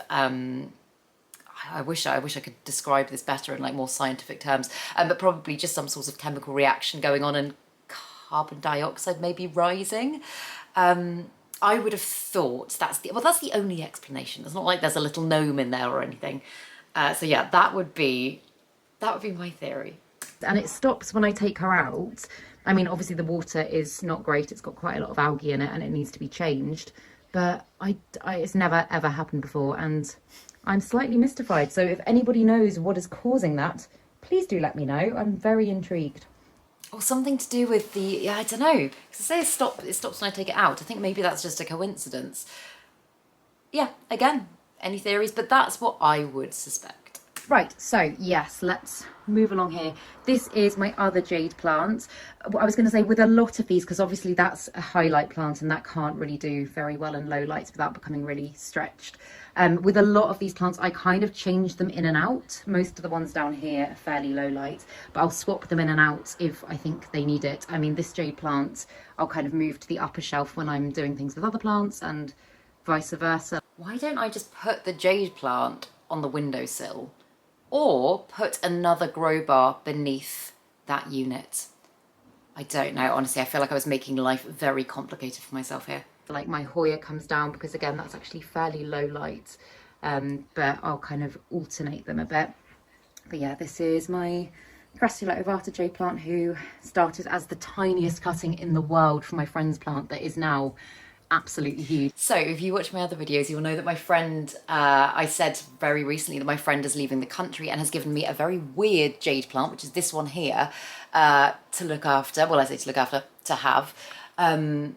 I wish I could describe this better in like more scientific terms, but probably just some sort of chemical reaction going on, and carbon dioxide maybe rising. I would have thought that's the only explanation. It's not like there's a little gnome in there or anything. So yeah, that would be my theory. And it stops when I take her out. I mean, obviously the water is not great. It's got quite a lot of algae in it, and it needs to be changed. But it's never ever happened before, and I'm slightly mystified. So if anybody knows what is causing that, please do let me know. I'm very intrigued. Or something to do with I don't know. Because I say it stops when I take it out. I think maybe that's just a coincidence. Yeah, again, any theories? But that's what I would suspect. Right, so yes, let's move along here. This is my other jade plant. What I was going to say, with a lot of these, because obviously that's a highlight plant and that can't really do very well in low lights without becoming really stretched. With a lot of these plants, I kind of change them in and out. Most of the ones down here are fairly low light, but I'll swap them in and out if I think they need it. I mean, this jade plant, I'll kind of move to the upper shelf when I'm doing things with other plants, and vice versa. Why don't I just put the jade plant on the windowsill? Or put another grow bar beneath that unit? I don't know, honestly. I feel like I was making life very complicated for myself here. Like my Hoya comes down because again, that's actually fairly low light, but I'll kind of alternate them a bit. But yeah, this is my Crassula ovata jade plant, who started as the tiniest cutting in the world from my friend's plant that is now absolutely huge. So if you watch my other videos, you'll know that my friend, I said very recently that my friend is leaving the country and has given me a very weird jade plant, which is this one here, to look after. Well, I say to look after, to have. The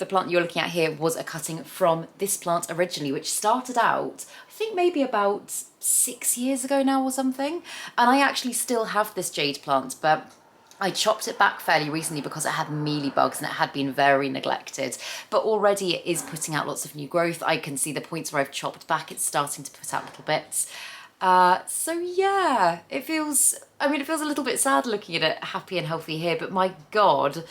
plant you're looking at here was a cutting from this plant originally, which started out, I think maybe about 6 years ago now or something. And I actually still have this jade plant, but I chopped it back fairly recently because it had mealybugs and it had been very neglected. But already it is putting out lots of new growth. I can see the points where I've chopped back, it's starting to put out little bits. So yeah, it feels a little bit sad looking at it happy and healthy here, but my God.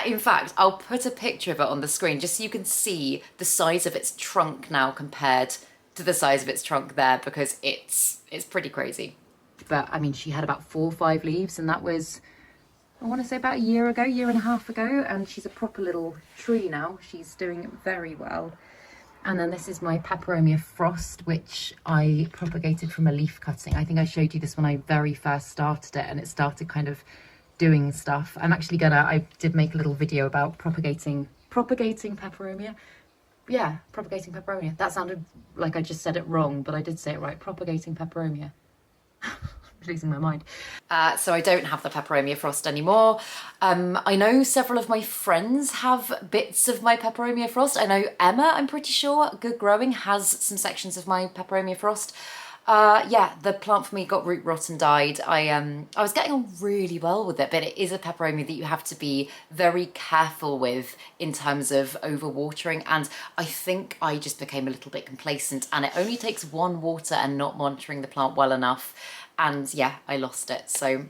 In fact, I'll put a picture of it on the screen just so you can see the size of its trunk now compared to the size of its trunk there, because it's pretty crazy. But I mean, she had about 4 or 5 leaves, and that was, I want to say, about a year and a half ago, and she's a proper little tree now. She's doing very well. And then this is my Peperomia Frost, which I propagated from a leaf cutting. I think I showed you this when I very first started it, and it started kind of doing stuff. I did make a little video about propagating Peperomia. Yeah, propagating Peperomia. That sounded like I just said it wrong, but I did say it right. Propagating Peperomia. Losing my mind. So I don't have the Peperomia Frost anymore. I know several of my friends have bits of my Peperomia Frost. I know Emma, I'm pretty sure, Good Growing, has some sections of my Peperomia Frost. Yeah, the plant for me got root rot and died. I was getting on really well with it, but it is a peperomia that you have to be very careful with in terms of overwatering, and I think I just became a little bit complacent, and it only takes one water and not monitoring the plant well enough, and yeah, I lost it. So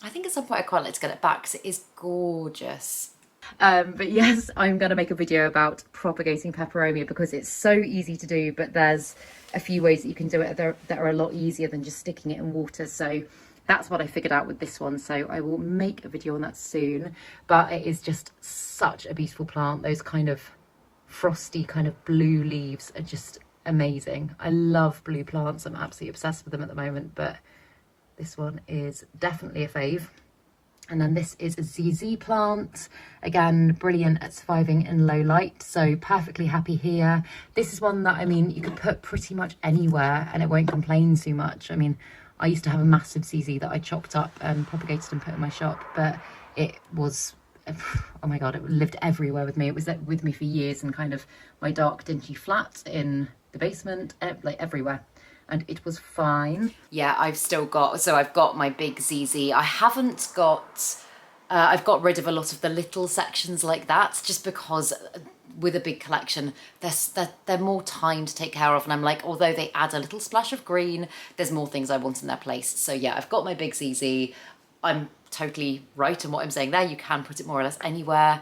I think at some point I'd quite like to get it back because it is gorgeous. But yes, I'm going to make a video about propagating peperomia because it's so easy to do, but there's a few ways that you can do it that are a lot easier than just sticking it in water. So that's what I figured out with this one. So I will make a video on that soon, but it is just such a beautiful plant. Those kind of frosty kind of blue leaves are just amazing. I love blue plants. I'm absolutely obsessed with them at the moment, but this one is definitely a fave. And then this is a ZZ plant, again brilliant at surviving in low light, so perfectly happy here. This is one that, I mean, you could put pretty much anywhere and it won't complain too much. I mean, I used to have a massive ZZ that I chopped up and propagated and put in my shop, but it was, oh my god, it lived everywhere with me. It was with me for years in kind of my dark dingy flat in the basement, like everywhere. And it was fine. Yeah, I've still got, so I've got my big ZZ. I haven't got, I've got rid of a lot of the little sections like that, just because with a big collection, they're more time to take care of. And I'm like, although they add a little splash of green, there's more things I want in their place. So yeah, I've got my big ZZ. I'm totally right in what I'm saying there. You can put it more or less anywhere.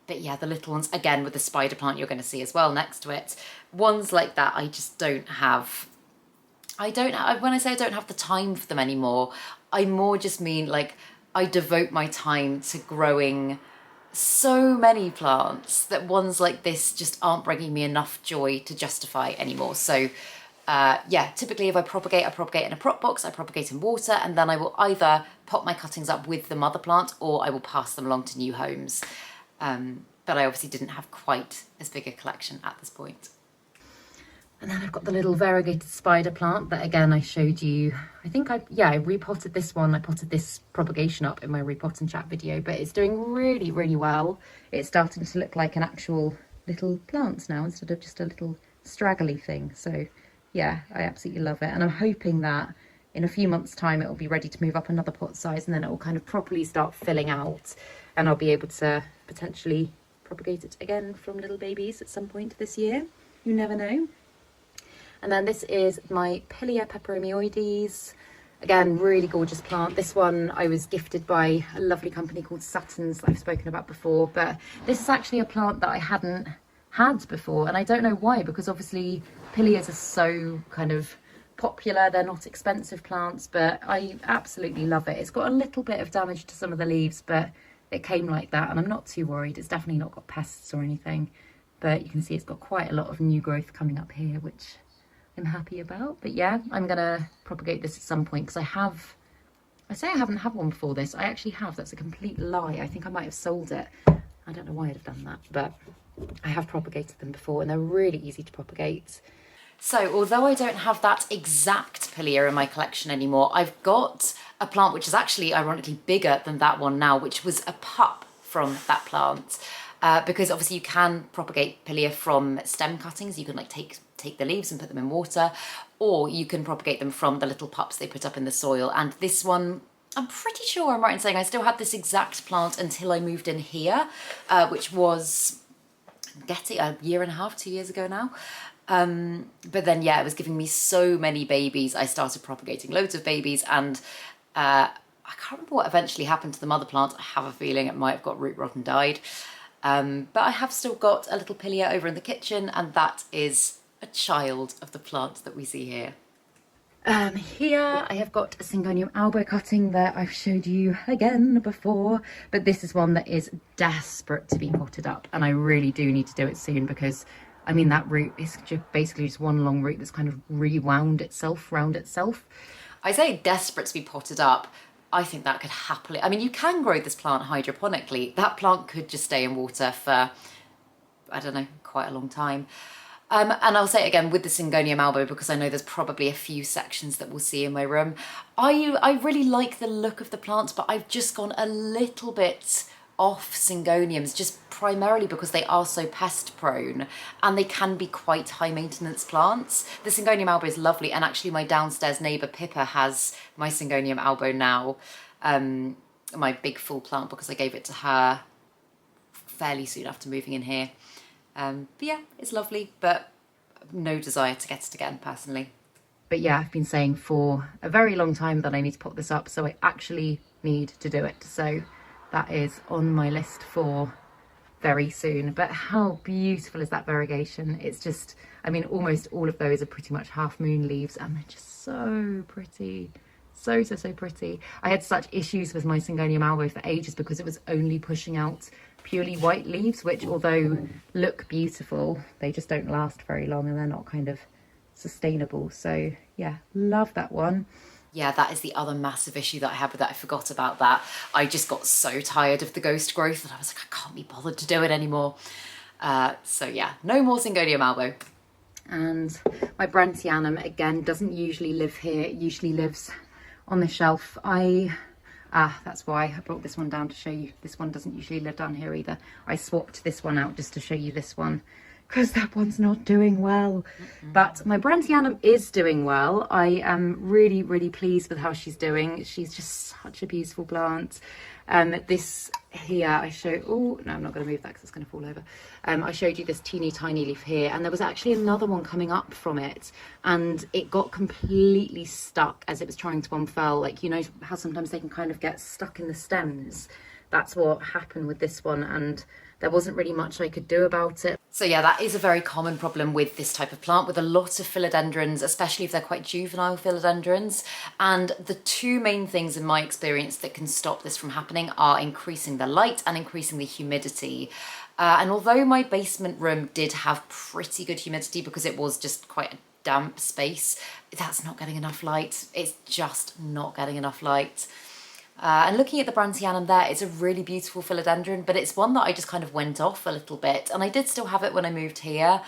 But yeah, the little ones, again, with the spider plant you're going to see as well next to it. Ones like that, I just don't have. When I say I don't have the time for them anymore, I more just mean like I devote my time to growing so many plants that ones like this just aren't bringing me enough joy to justify anymore. So yeah, typically if I propagate in a prop box, I propagate in water, and then I will either pot my cuttings up with the mother plant or I will pass them along to new homes. But I obviously didn't have quite as big a collection at this point. And then I've got the little variegated spider plant that, again, I showed you. I think I repotted this one. I potted this propagation up in my repot and chat video, but it's doing really, really well. It's starting to look like an actual little plant now instead of just a little straggly thing. So yeah, I absolutely love it. And I'm hoping that in a few months' time, it will be ready to move up another pot size, and then it will kind of properly start filling out, and I'll be able to potentially propagate it again from little babies at some point this year. You never know. And then this is my Pilia peperomioides. Again, really gorgeous plant. This one I was gifted by a lovely company called Saturn's that I've spoken about before, but this is actually a plant that I hadn't had before, and I don't know why, because obviously Pilias are so kind of popular. They're not expensive plants, but I absolutely love it. It's got a little bit of damage to some of the leaves, but it came like that, and I'm not too worried. It's definitely not got pests or anything, but you can see it's got quite a lot of new growth coming up here, which I'm happy about. But yeah, I'm gonna propagate this at some point, because I say I haven't had one before this. I actually have. That's a complete lie. I think I might have sold it. I don't know why I'd have done that, but I have propagated them before, and they're really easy to propagate. So although I don't have that exact Pilia in my collection anymore, I've got a plant which is actually ironically bigger than that one now, which was a pup from that plant. Because obviously you can propagate Pilia from stem cuttings. You can like take the leaves and put them in water, or you can propagate them from the little pups they put up in the soil. And this one, I'm pretty sure I'm right in saying I still had this exact plant until I moved in here, which was a year and a half, 2 years ago now. But then, yeah, it was giving me so many babies. I started propagating loads of babies, and I can't remember what eventually happened to the mother plant. I have a feeling it might have got root rot and died. But I have still got a little Pilia over in the kitchen, and that is a child of the plant that we see here. Here I have got a Syngonium albo cutting that I've showed you again before, but this is one that is desperate to be potted up, and I really do need to do it soon, because I mean that root is basically just one long root that's kind of rewound itself round itself. I say desperate to be potted up. I think that could happily, I mean, you can grow this plant hydroponically. That plant could just stay in water for, I don't know, quite a long time. And I'll say it again with the Syngonium albo, because I know there's probably a few sections that we'll see in my room. I really like the look of the plants, but I've just gone a little bit off Syngoniums, just primarily because they are so pest prone and they can be quite high maintenance plants. The Syngonium albo is lovely, and actually my downstairs neighbour Pippa has my Syngonium albo now, my big full plant, because I gave it to her fairly soon after moving in here. But yeah, it's lovely, but no desire to get it again personally. But yeah, I've been saying for a very long time that I need to put this up, so I actually need to do it. So that is on my list for very soon. But how beautiful is that variegation? It's just, I mean, almost all of those are pretty much half moon leaves, and they're just so pretty. So pretty. I had such issues with my Syngonium albo for ages because it was only pushing out purely white leaves, which, although look beautiful, they just don't last very long and they're not kind of sustainable. So yeah, love that one. Yeah, that is the other massive issue that I had with that. I forgot about that. I just got so tired of the ghost growth that I was like, I can't be bothered to do it anymore. So yeah, no more Syngonium albo. And my Brentianum, again, doesn't usually live here. It usually lives on the shelf. That's why I brought this one down to show you. This one doesn't usually live down here either. I swapped this one out just to show you this one, because that one's not doing well. But my Brentianum is doing well. I am really, really pleased with how she's doing. She's just such a beautiful plant. This here I show, oh no, I'm not going to move that because it's going to fall over. I showed you this teeny tiny leaf here, and there was actually another one coming up from it, and it got completely stuck as it was trying to unfurl. Like, you know how sometimes they can kind of get stuck in the stems? That's what happened with this one, and there wasn't really much I could do about it. So yeah, that is a very common problem with this type of plant, with a lot of philodendrons, especially if they're quite juvenile philodendrons. And the two main things in my experience that can stop this from happening are increasing the light and increasing the humidity. And although my basement room did have pretty good humidity because it was just quite a damp space, that's not getting enough light. It's just not getting enough light. And looking at the Brentianum there, it's a really beautiful philodendron, but it's one that I just kind of went off a little bit. And I did still have it when I moved here,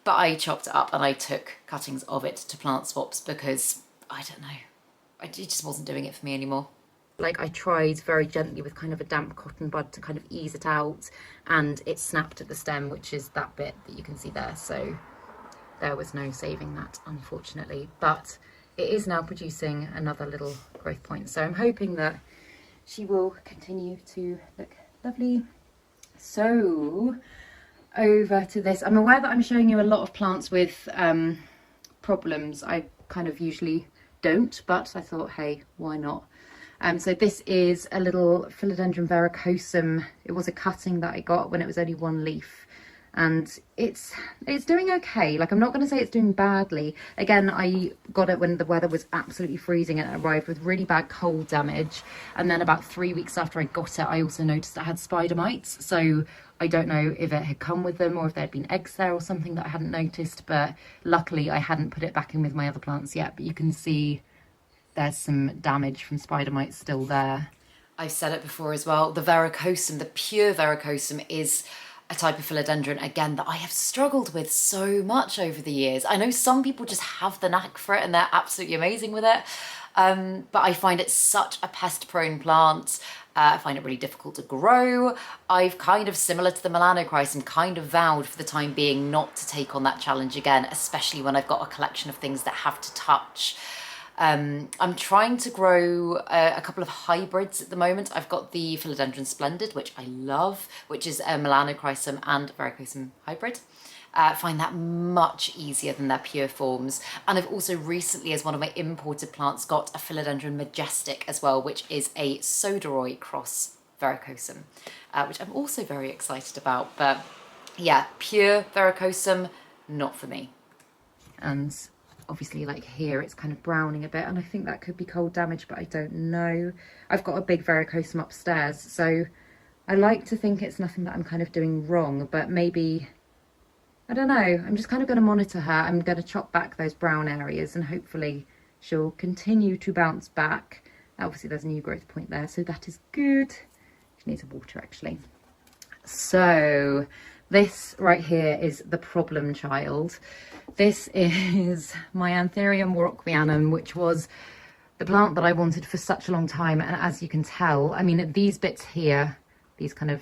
but I chopped it up and I took cuttings of it to plant swaps because, I don't know, it just wasn't doing it for me anymore. Like, I tried very gently with kind of a damp cotton bud to kind of ease it out, and it snapped at the stem, which is that bit that you can see there. So there was no saving that, unfortunately. But it is now producing another little growth point. So I'm hoping that she will continue to look lovely. So over to this. I'm aware that I'm showing you a lot of plants with problems. I kind of usually don't, but I thought, hey, why not? So this is a little Philodendron verrucosum. It was a cutting that I got when it was only one leaf, and it's doing okay. Like, I'm not going to say it's doing badly. Again, I got it when the weather was absolutely freezing and it arrived with really bad cold damage. And then about 3 weeks after I got it, I also noticed it had spider mites. So I don't know if it had come with them or if there had been eggs there or something that I hadn't noticed. But luckily I hadn't put it back in with my other plants yet. But you can see there's some damage from spider mites still there. I've said it before as well. The verrucosum, the pure verrucosum, is a type of philodendron, again, that I have struggled with so much over the years. I know some people just have the knack for it and they're absolutely amazing with it. But I find it such a pest-prone plant. I find it really difficult to grow. I've kind of, similar to the Melanochrysum, kind of vowed for the time being not to take on that challenge again, especially when I've got a collection of things that have to touch. I'm trying to grow a couple of hybrids at the moment. I've got the Philodendron Splendid, which I love, which is a Melanochrysum and verrucosum hybrid. I find that much easier than their pure forms. And I've also recently, as one of my imported plants, got a Philodendron Majestic as well, which is a Soderoy cross verrucosum, which I'm also very excited about. But yeah, pure verrucosum, not for me. And obviously, like here, it's kind of browning a bit, and I think that could be cold damage, but I don't know. I've got a big verrucosum upstairs, so I like to think it's nothing that I'm kind of doing wrong, but maybe, I don't know, I'm just kind of going to monitor her. I'm going to chop back those brown areas and hopefully she'll continue to bounce back. Obviously there's a new growth point there, so that is good. She needs a water actually. So this right here is the problem child. This is my Anthurium warocqueanum, which was the plant that I wanted for such a long time. And as you can tell, I mean, these bits here, these kind of,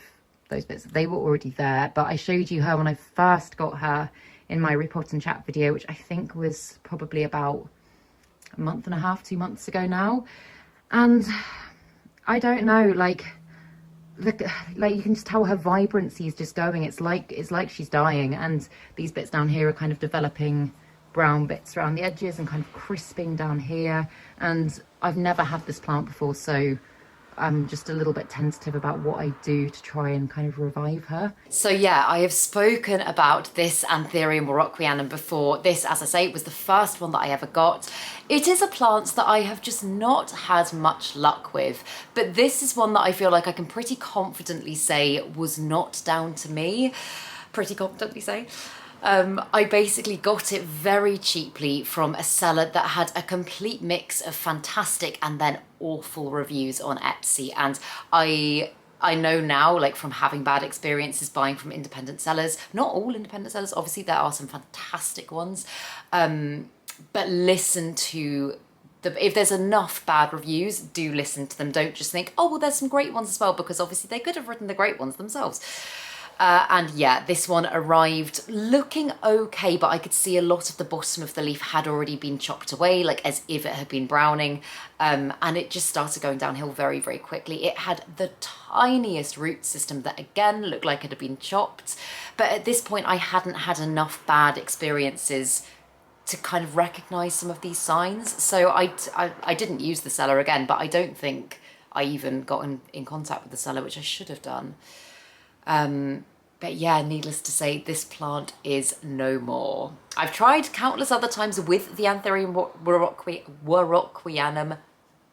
those bits, they were already there. But I showed you her when I first got her in my repot and chat video, which I think was probably about a month and a half, 2 months ago now. And I don't know, like you can just tell her vibrancy is just going. It's like she's dying, and these bits down here are kind of developing brown bits around the edges and kind of crisping down here. And I've never had this plant before, so I'm just a little bit tentative about what I do to try and kind of revive her. So yeah, I have spoken about this Anthurium morocquianum before. This, as I say, was the first one that I ever got. It is a plant that I have just not had much luck with, but this is one that I feel like I can pretty confidently say was not down to me. Pretty confidently say. I basically got it very cheaply from a seller that had a complete mix of fantastic and then awful reviews on Etsy. And I know now, like from having bad experiences buying from independent sellers, not all independent sellers, obviously there are some fantastic ones, but listen to if there's enough bad reviews, do listen to them. Don't just think, oh, well, there's some great ones as well, because obviously they could have written the great ones themselves. And yeah, this one arrived looking okay, but I could see a lot of the bottom of the leaf had already been chopped away, like as if it had been browning. And it just started going downhill very, very quickly. It had the tiniest root system that again looked like it had been chopped. But at this point, I hadn't had enough bad experiences to kind of recognize some of these signs. So I didn't use the seller again, but I don't think I even got in contact with the seller, which I should have done. But yeah, needless to say, this plant is no more. I've tried countless other times with the Anthurium morocquianum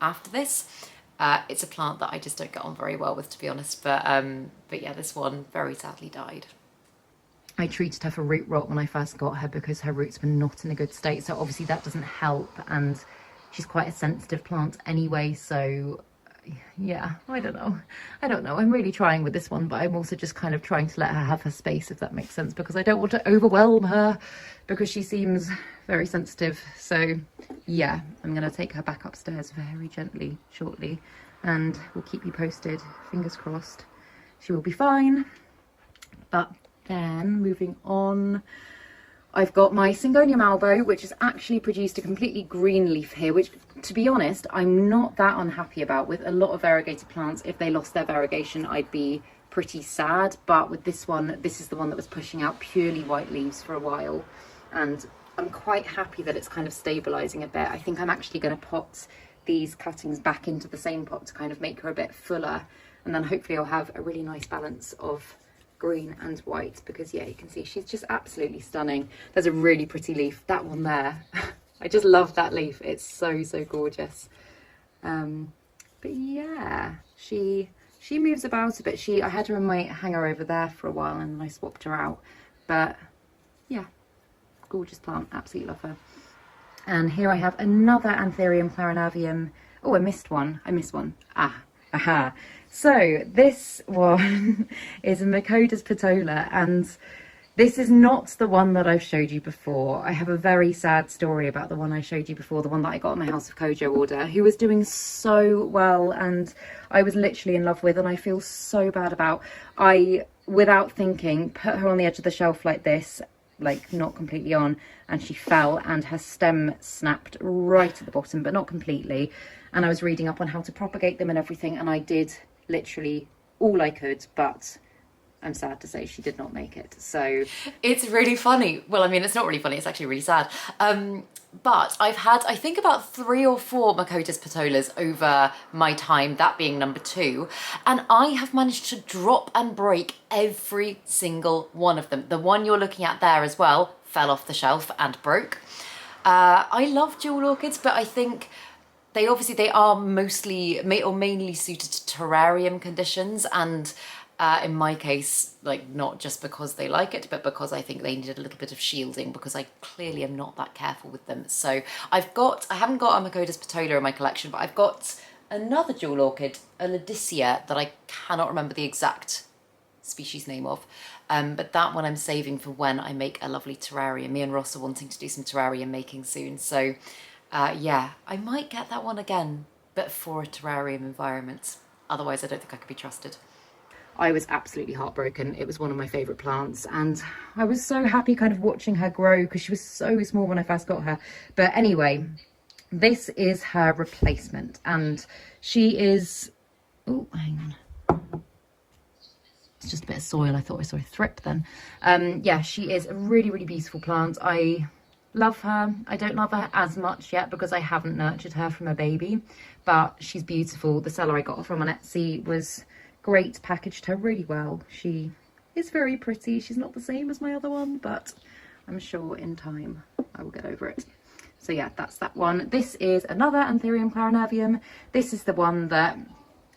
after this. It's a plant that I just don't get on very well with, to be honest. But yeah, this one very sadly died. I treated her for root rot when I first got her because her roots were not in a good state. So obviously that doesn't help. And she's quite a sensitive plant anyway. So yeah, I don't know. I'm really trying with this one, but I'm also just kind of trying to let her have her space, if that makes sense, because I don't want to overwhelm her because she seems very sensitive. So yeah, I'm going to take her back upstairs very gently shortly and we'll keep you posted. Fingers crossed she will be fine. But then moving on, I've got my Syngonium albo, which has actually produced a completely green leaf here, which, to be honest, I'm not that unhappy about. With a lot of variegated plants, if they lost their variegation, I'd be pretty sad. But with this one, this is the one that was pushing out purely white leaves for a while. And I'm quite happy that it's kind of stabilising a bit. I think I'm actually going to pot these cuttings back into the same pot to kind of make her a bit fuller. And then hopefully I'll have a really nice balance of green and white, because yeah, you can see she's just absolutely stunning. There's a really pretty leaf, that one there. I just love that leaf, it's so gorgeous. But yeah, she moves about a bit. I had her in my hanger over there for a while and then I swapped her out. But yeah, gorgeous plant, absolutely love her. And here I have another Anthurium clarinavium. Oh, I missed one. Aha. So this one is a Macodas petola, and this is not the one that I've showed you before. I have a very sad story about the one I showed you before, the one that I got on my House of Kojo order, who was doing so well and I was literally in love with, and I feel so bad about. I, without thinking, put her on the edge of the shelf like this, like not completely on, and she fell and her stem snapped right at the bottom, but not completely. And I was reading up on how to propagate them and everything, and I did literally all I could, but I'm sad to say she did not make it. So it's really funny. Well, I mean, it's not really funny, it's actually really sad. But I've had, I think, about 3 or 4 Macodas petolas over my time, that being number 2, and I have managed to drop and break every single one of them. The one you're looking at there as well fell off the shelf and broke. I love jewel orchids, but I think they are mostly or mainly suited to terrarium conditions, and in my case, like, not just because they like it, but because I think they needed a little bit of shielding, because I clearly am not that careful with them. So I haven't got a Macodas petola in my collection, but I've got another jewel orchid, a Ladybird, that I cannot remember the exact species name of. But that one I'm saving for when I make a lovely terrarium. Me and Ross are wanting to do some terrarium making soon. So yeah, I might get that one again, but for a terrarium environment. Otherwise, I don't think I could be trusted. I was absolutely heartbroken. It was one of my favourite plants, and I was so happy kind of watching her grow because she was so small when I first got her. But anyway, this is her replacement, and she is... Oh, hang on. It's just a bit of soil. I thought I saw a thrip then. Yeah, she is a really beautiful plant. I Love her. I don't love her as much yet because I haven't nurtured her from a baby, but she's beautiful. The seller I got her from on Etsy was great, packaged her really well. She is very pretty. She's not the same as my other one, but I'm sure in time I will get over it. So yeah, that's that one. This is another Anthurium clarinervium. This is the one that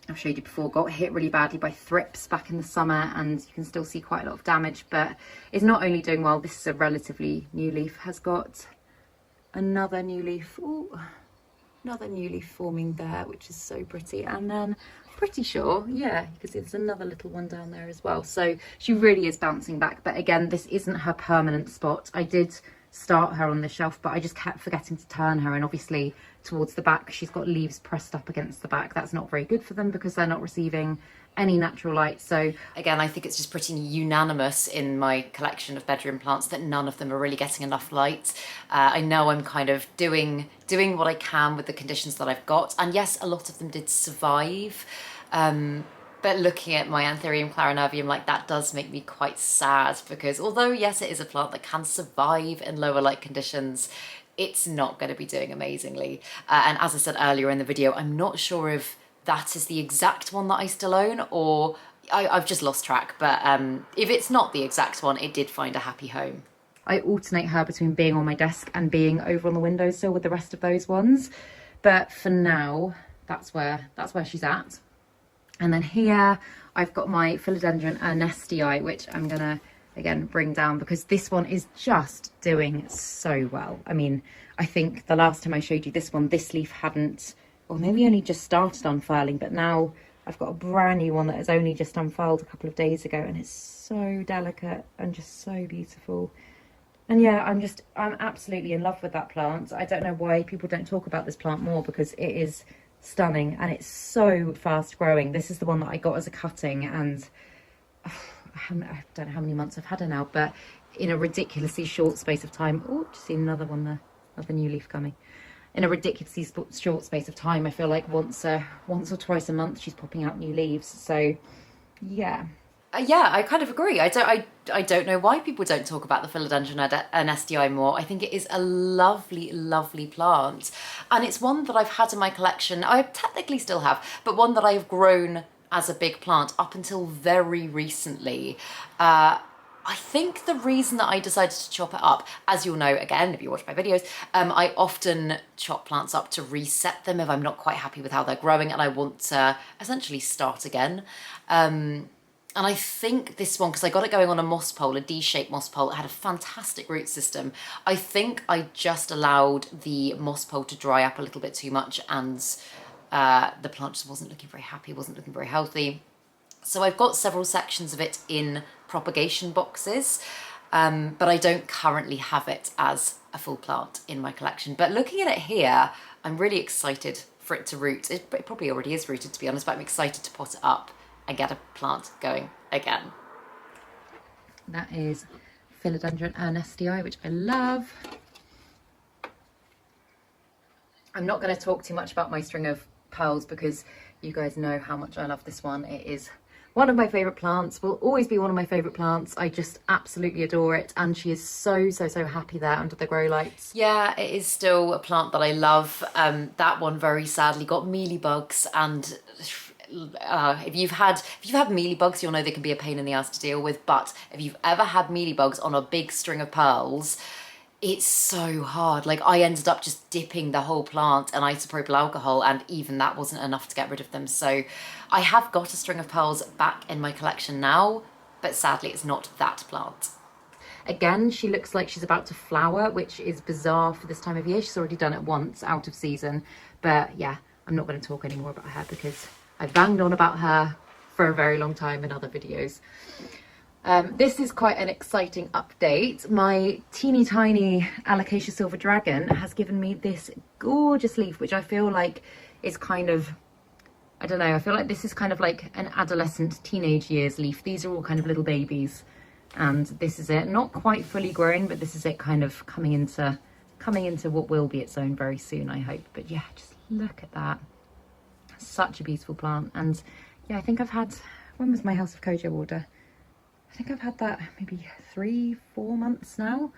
I've showed you before, got hit really badly by thrips back in the summer, and you can still see quite a lot of damage, but it's not only doing well. This is a relatively new leaf, has got another new leaf. Ooh, another new leaf forming there, which is so pretty. And then pretty sure, yeah, because there's another little one down there as well. So she really is bouncing back, but again, this isn't her permanent spot. I did start her on the shelf, but I just kept forgetting to turn her, and obviously towards the back she's got leaves pressed up against the back. That's not very good for them because they're not receiving any natural light. So again, I think it's just pretty unanimous in my collection of bedroom plants that none of them are really getting enough light. I know I'm kind of doing what I can with the conditions that I've got, and yes, a lot of them did survive, but looking at my Anthurium clarinervium, like, that does make me quite sad, because although yes, it is a plant that can survive in lower light conditions, it's not going to be doing amazingly. And as I said earlier in the video, I'm not sure if that is the exact one that I still own, or I've just lost track, but if it's not the exact one, it did find a happy home. I alternate her between being on my desk and being over on the windowsill with the rest of those ones, but for now that's where she's at. And then here I've got my Philodendron Ernestii, which I'm gonna again bring down because this one is just doing so well. I mean, I think the last time I showed you this one, this leaf hadn't, or maybe only just started unfurling, but now I've got a brand new one that has only just unfurled a couple of days ago, and it's so delicate and just so beautiful. And yeah, I'm absolutely in love with that plant. I don't know why people don't talk about this plant more, because it is stunning and it's so fast growing. This is the one that I got as a cutting, and I don't know how many months I've had her now, but in a ridiculously short space of time. Oh, just see another one there, another new leaf coming. In a ridiculously short space of time, I feel like once or twice a month she's popping out new leaves. So yeah. Yeah, I kind of agree. I don't know why people don't talk about the Philodendron Ernestii more. I think it is a lovely, lovely plant. And it's one that I've had in my collection. I technically still have, but one that I have grown as a big plant up until very recently. I think the reason that I decided to chop it up, as you'll know, again, if you watch my videos, I often chop plants up to reset them if I'm not quite happy with how they're growing and I want to essentially start again. And I think this one, because I got it going on a moss pole, a D-shaped moss pole, it had a fantastic root system. I think I just allowed the moss pole to dry up a little bit too much, and the plant just wasn't looking very happy, wasn't looking very healthy. So I've got several sections of it in propagation boxes, but I don't currently have it as a full plant in my collection. But looking at it here, I'm really excited for it to root. It probably already is rooted, to be honest, but I'm excited to pot it up and get a plant going again. That is Philodendron Ernestii, which I love. I'm not going to talk too much about my string of pearls because you guys know how much I love this one. It is one of my favourite plants, will always be one of my favourite plants. I just absolutely adore it, and she is so happy there under the grow lights. Yeah, it is still a plant that I love. That one very sadly got mealybugs, and if you've had mealybugs, you'll know they can be a pain in the ass to deal with. But if you've ever had mealybugs on a big string of pearls, it's so hard. Like, I ended up just dipping the whole plant in isopropyl alcohol, and even that wasn't enough to get rid of them. So I have got a string of pearls back in my collection now, but sadly it's not that plant. Again, she looks like she's about to flower, which is bizarre for this time of year. She's already done it once out of season, but yeah, I'm not going to talk any more about her because I banged on about her for a very long time in other videos. This is quite an exciting update. My teeny tiny Alocasia Silver Dragon has given me this gorgeous leaf, which I feel like is kind of, I don't know, I feel like this is kind of like an adolescent teenage years leaf. These are all kind of little babies, and this is it. Not quite fully grown, but this is it kind of coming into what will be its own very soon, I hope. But yeah, just look at that. Such a beautiful plant. And yeah, I think I've had, when was my House of Kojo order? I think I've had that maybe 3-4 months now.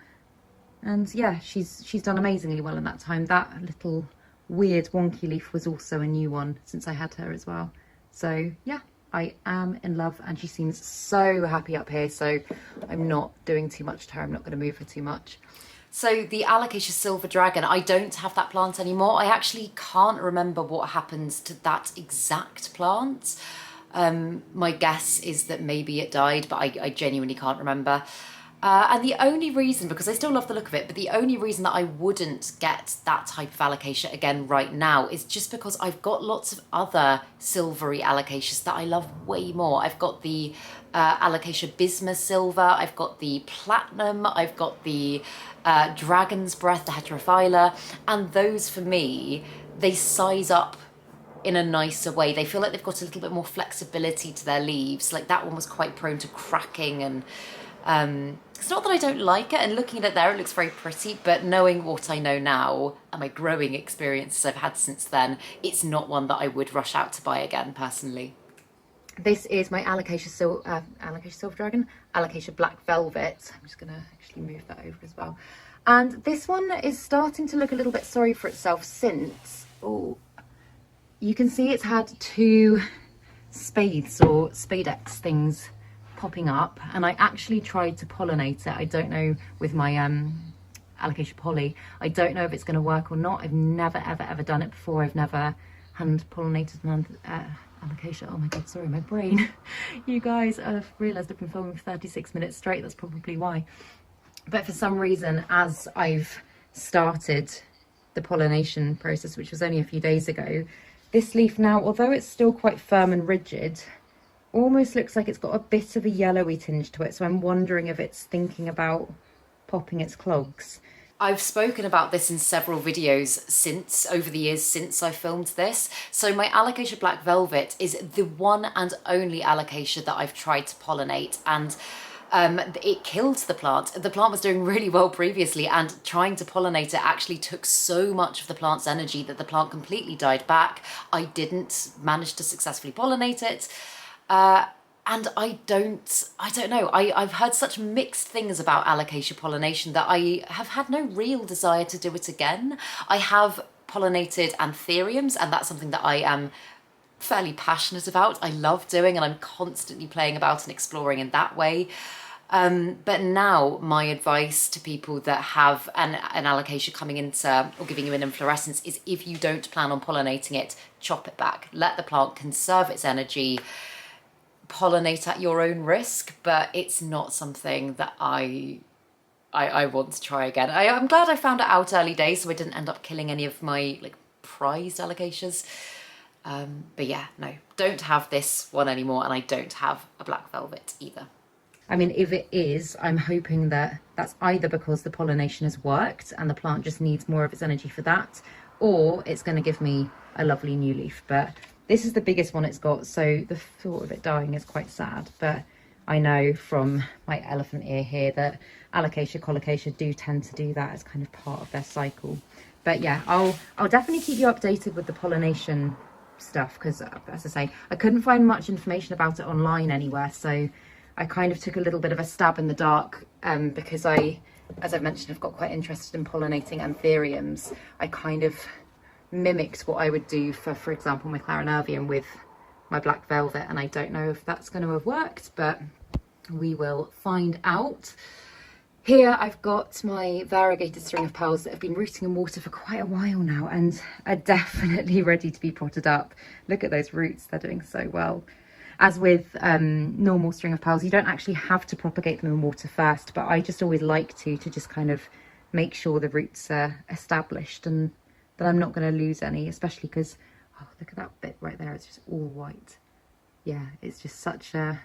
And yeah, she's done amazingly well in that time. That little weird wonky leaf was also a new one since I had her as well. So yeah, I am in love, and she seems so happy up here, so I'm not doing too much to her. I'm not going to move her too much. So the Alocasia Silver Dragon, I don't have that plant anymore. I actually can't remember what happens to that exact plant. My guess is that maybe it died, but I genuinely can't remember. And the only reason, because I still love the look of it, but the only reason that I wouldn't get that type of alocasia again right now is just because I've got lots of other silvery alocasias that I love way more. I've got the Alocasia Bismuth Silver, I've got the Platinum, I've got the Dragon's Breath, the Heterophylla, and those for me, they size up in a nicer way. They feel like they've got a little bit more flexibility to their leaves. Like that one was quite prone to cracking, and it's not that I don't like it, and looking at it there, it looks very pretty, but knowing what I know now and my growing experiences I've had since then, it's not one that I would rush out to buy again, personally. This is my Alocasia Silver Dragon, Alocasia Black Velvet. I'm just going to actually move that over as well. And this one is starting to look a little bit sorry for itself since, oh, you can see it's had 2 spathes or spadex things popping up, and I actually tried to pollinate it. I don't know, with my Alocasia Poly, I don't know if it's going to work or not. I've never ever done it before. I've never hand pollinated an Alocasia. Oh my god, sorry, my brain. You guys, I've realised I've been filming for 36 minutes straight. That's probably why. But for some reason, as I've started the pollination process, which was only a few days ago, this leaf now, although it's still quite firm and rigid, almost looks like it's got a bit of a yellowy tinge to it. So I'm wondering if it's thinking about popping its clogs. I've spoken about this in several videos over the years since I filmed this. So my Alocasia Black Velvet is the one and only Alocasia that I've tried to pollinate, and it killed the plant. The plant was doing really well previously, and trying to pollinate it actually took so much of the plant's energy that the plant completely died back. I didn't manage to successfully pollinate it. And I don't know. I've heard such mixed things about Alocasia pollination that I have had no real desire to do it again. I have pollinated Anthuriums, and that's something that I am fairly passionate about. I love doing, and I'm constantly playing about and exploring in that way. But now my advice to people that have an Alocasia coming into or giving you an inflorescence is, if you don't plan on pollinating it, chop it back. Let the plant conserve its energy. Pollinate at your own risk, but it's not something that I want to try again. I'm glad I found it out early days, so I didn't end up killing any of my prized alocasias. But yeah, no, don't have this one anymore, and I don't have a black velvet either. I mean, if it is, I'm hoping that that's either because the pollination has worked and the plant just needs more of its energy for that, or it's going to give me a lovely new leaf. But this is the biggest one it's got, so the thought of it dying is quite sad. But I know from my elephant ear here that Alocasia, Colocasia do tend to do that as kind of part of their cycle. But yeah, I'll definitely keep you updated with the pollination stuff, because as I say, I couldn't find much information about it online anywhere, so I kind of took a little bit of a stab in the dark, because as I've mentioned, I've got quite interested in pollinating Anthuriums. I kind of mimicked what I would do for example, my Clarinervium with my black velvet, and I don't know if that's going to have worked, but we will find out. Here I've got my variegated string of pearls that have been rooting in water for quite a while now and are definitely ready to be potted up. Look at those roots, they're doing so well. As with normal string of pearls, you don't actually have to propagate them in water first, but I just always like to just kind of make sure the roots are established and that I'm not going to lose any, especially because, oh, look at that bit right there, it's just all white. Yeah, it's just such a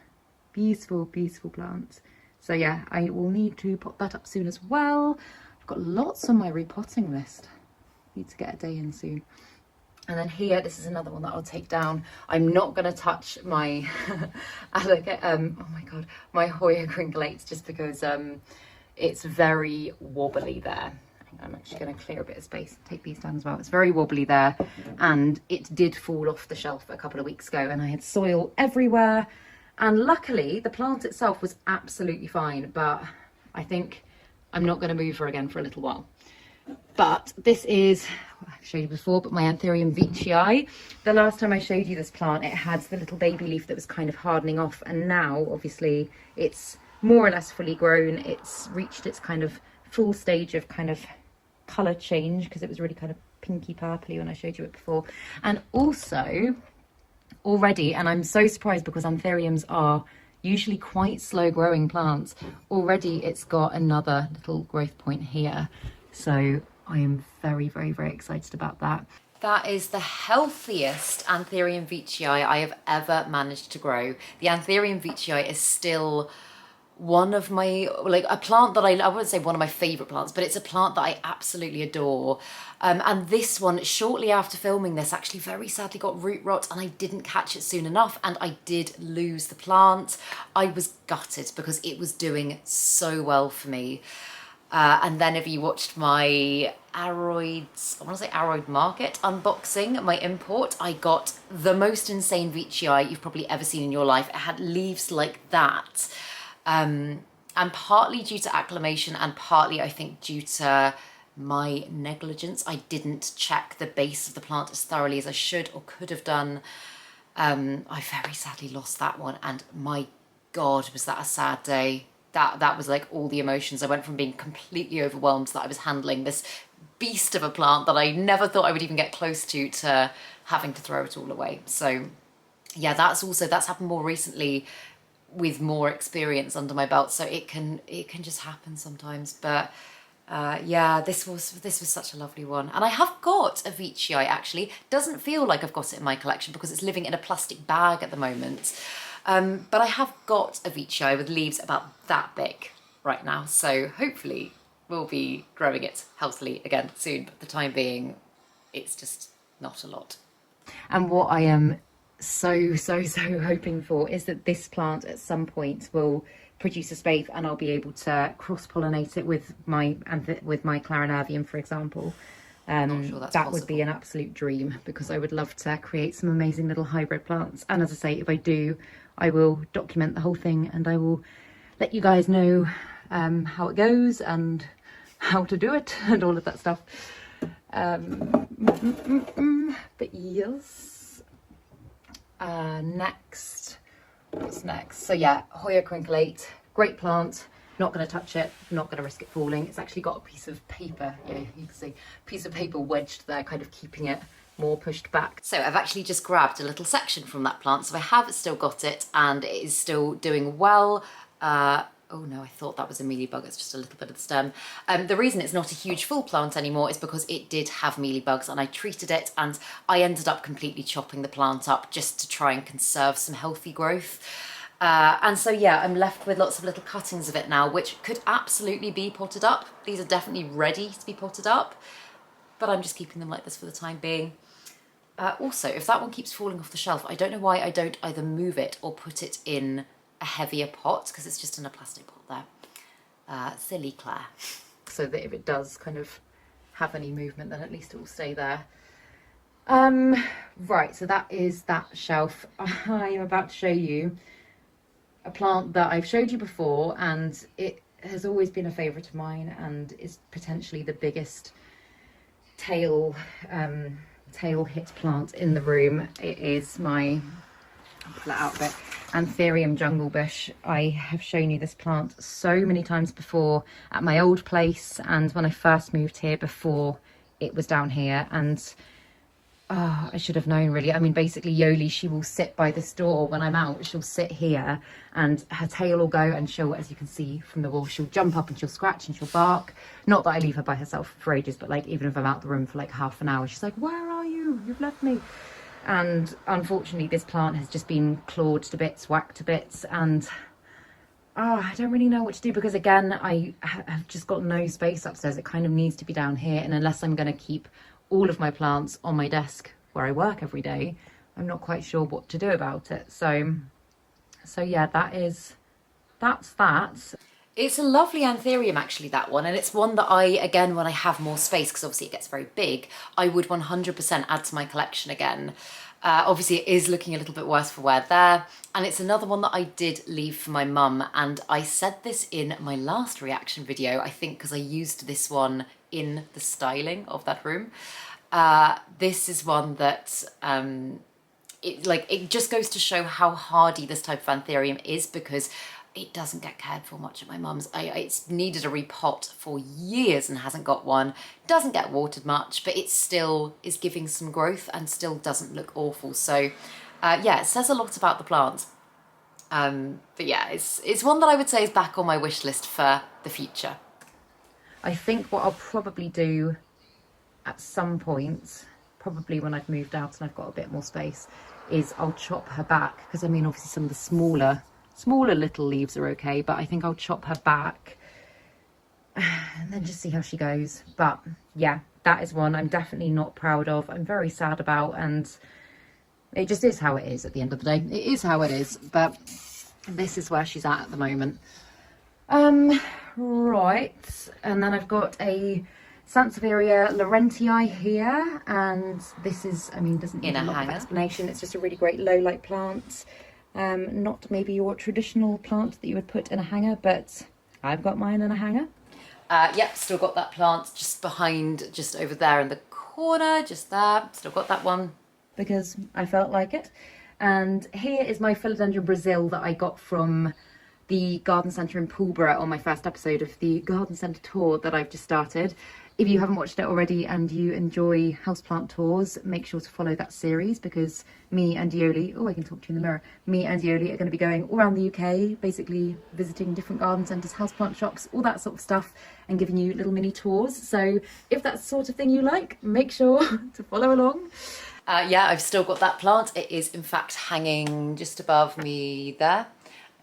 beautiful, beautiful plant. So yeah, I will need to pot that up soon as well. I've got lots on my repotting list. Need to get a day in soon. And then here, this is another one that I'll take down. I'm not going to touch my, oh my god, my Hoya crinkleates, just because it's very wobbly there. I'm actually going to clear a bit of space and take these down as well. It's very wobbly there, and it did fall off the shelf a couple of weeks ago, and I had soil everywhere. And luckily, the plant itself was absolutely fine, but I think I'm not going to move her again for a little while. But this is, I've showed you before, but my Anthurium veitchii. The last time I showed you this plant, it had the little baby leaf that was kind of hardening off, and now obviously it's more or less fully grown. It's reached its kind of full stage of kind of colour change, because it was really kind of pinky purpley when I showed you it before. And also already, and I'm so surprised because Anthuriums are usually quite slow growing plants, already it's got another little growth point here. So I am very, very, very excited about that. That is the healthiest Anthurium veitchii I have ever managed to grow. The Anthurium veitchii is still one of my, like, a plant that I wouldn't say one of my favourite plants, but it's a plant that I absolutely adore. And this one, shortly after filming this, actually very sadly got root rot, and I didn't catch it soon enough, and I did lose the plant. I was gutted because it was doing so well for me. And then if you watched my Aroids, I want to say Aroid Market unboxing, my import, I got the most insane veitchii you've probably ever seen in your life. It had leaves like that. And partly due to acclimation and partly I think due to my negligence, I didn't check the base of the plant as thoroughly as I should or could have done. I very sadly lost that one, and my God, was that a sad day. That was like all the emotions. I went from being completely overwhelmed that I was handling this beast of a plant that I never thought I would even get close to having to throw it all away. So yeah, that's happened more recently with more experience under my belt. So it can just happen sometimes. But yeah, this was such a lovely one. And I have got a veitchii actually. Doesn't feel like I've got it in my collection because it's living in a plastic bag at the moment. But I have got a veitchii with leaves about that big right now. So hopefully we'll be growing it healthily again soon. But for the time being, it's just not a lot. And what I am so hoping for is that this plant at some point will produce a spathe, and I'll be able to cross-pollinate it with my Clarinervium, for example. Not sure that's that possible. would be an absolute dream, because I would love to create some amazing little hybrid plants. And as I say, if I do, I will document the whole thing, and I will let you guys know how it goes and how to do it and all of that stuff. But yes, next, what's next? So yeah, Hoya crinklate, great plant. Not going to touch it, not going to risk it falling. It's actually got a piece of paper, yeah, you can see, a piece of paper wedged there, kind of keeping it more pushed back. So I've actually just grabbed a little section from that plant, so I have still got it and it is still doing well. Oh no, I thought that was a mealybug, it's just a little bit of the stem. The reason it's not a huge full plant anymore is because it did have mealybugs and I treated it, and I ended up completely chopping the plant up just to try and conserve some healthy growth. And so yeah, I'm left with lots of little cuttings of it now, which could absolutely be potted up. These are definitely ready to be potted up, but I'm just keeping them like this for the time being. Also, if that one keeps falling off the shelf, I don't know why I don't either move it or put it in a heavier pot, because it's just in a plastic pot there. Silly Claire. So that if it does kind of have any movement, then at least it will stay there. Right, so that is that shelf. I am about to show you a plant that I've showed you before, and it has always been a favourite of mine and is potentially the biggest tail hit plant in the room. It is my, I'll pull it out a bit, Anthurium jungle bush. I have shown you this plant so many times before at my old place and when I first moved here before it was down here, and oh, I should have known really. I mean, basically Yoli, she will sit by this door when I'm out. She'll sit here and her tail will go, and she'll, as you can see from the wall, she'll jump up and she'll scratch and she'll bark. Not that I leave her by herself for ages, but like even if I'm out the room for like half an hour, she's like, where are you? You've left me. And unfortunately this plant has just been clawed to bits, whacked to bits, and I don't really know what to do, because again, I have just got no space upstairs. It kind of needs to be down here, and unless I'm going to keep all of my plants on my desk where I work every day, I'm not quite sure what to do about it. So yeah, that's that. It's a lovely Anthurium actually, that one, and it's one that I, again, when I have more space, because obviously it gets very big, I would 100% add to my collection again. Obviously it is looking a little bit worse for wear there. And it's another one that I did leave for my mum. And I said this in my last reaction video, I think because I used this one in the styling of that room. This is one that, it just goes to show how hardy this type of Anthurium is, because it doesn't get cared for much at my mum's. It's needed a repot for years and hasn't got one. Doesn't get watered much, but it still is giving some growth and still doesn't look awful. So yeah, it says a lot about the plant. But yeah, it's one that I would say is back on my wish list for the future. I think what I'll probably do at some point, probably when I've moved out and I've got a bit more space, is I'll chop her back, because I mean obviously some of the smaller little leaves are okay, but I think I'll chop her back and then just see how she goes. But yeah, that is one I'm definitely not proud of. I'm very sad about, and it just is how it is at the end of the day. It is how it is, but this is where she's at the moment. Right, and then I've got a Sansevieria Laurentii here, and this is, I mean, doesn't need a lot of explanation. It's just a really great low light plant. Not maybe your traditional plant that you would put in a hanger, but I've got mine in a hanger. Yep, still got that plant just behind, just over there in the corner, just there. Still got that one. Because I felt like it. And here is my Philodendron Brazil that I got from the garden centre in Poolborough on my first episode of the garden centre tour that I've just started. If you haven't watched it already and you enjoy houseplant tours, make sure to follow that series, because me and Yoli, oh, I can talk to you in the mirror, me and Yoli are going to be going all around the UK, basically visiting different garden centres, houseplant shops, all that sort of stuff, and giving you little mini tours. So if that's the sort of thing you like, make sure to follow along. Yeah, I've still got that plant. It is in fact hanging just above me there.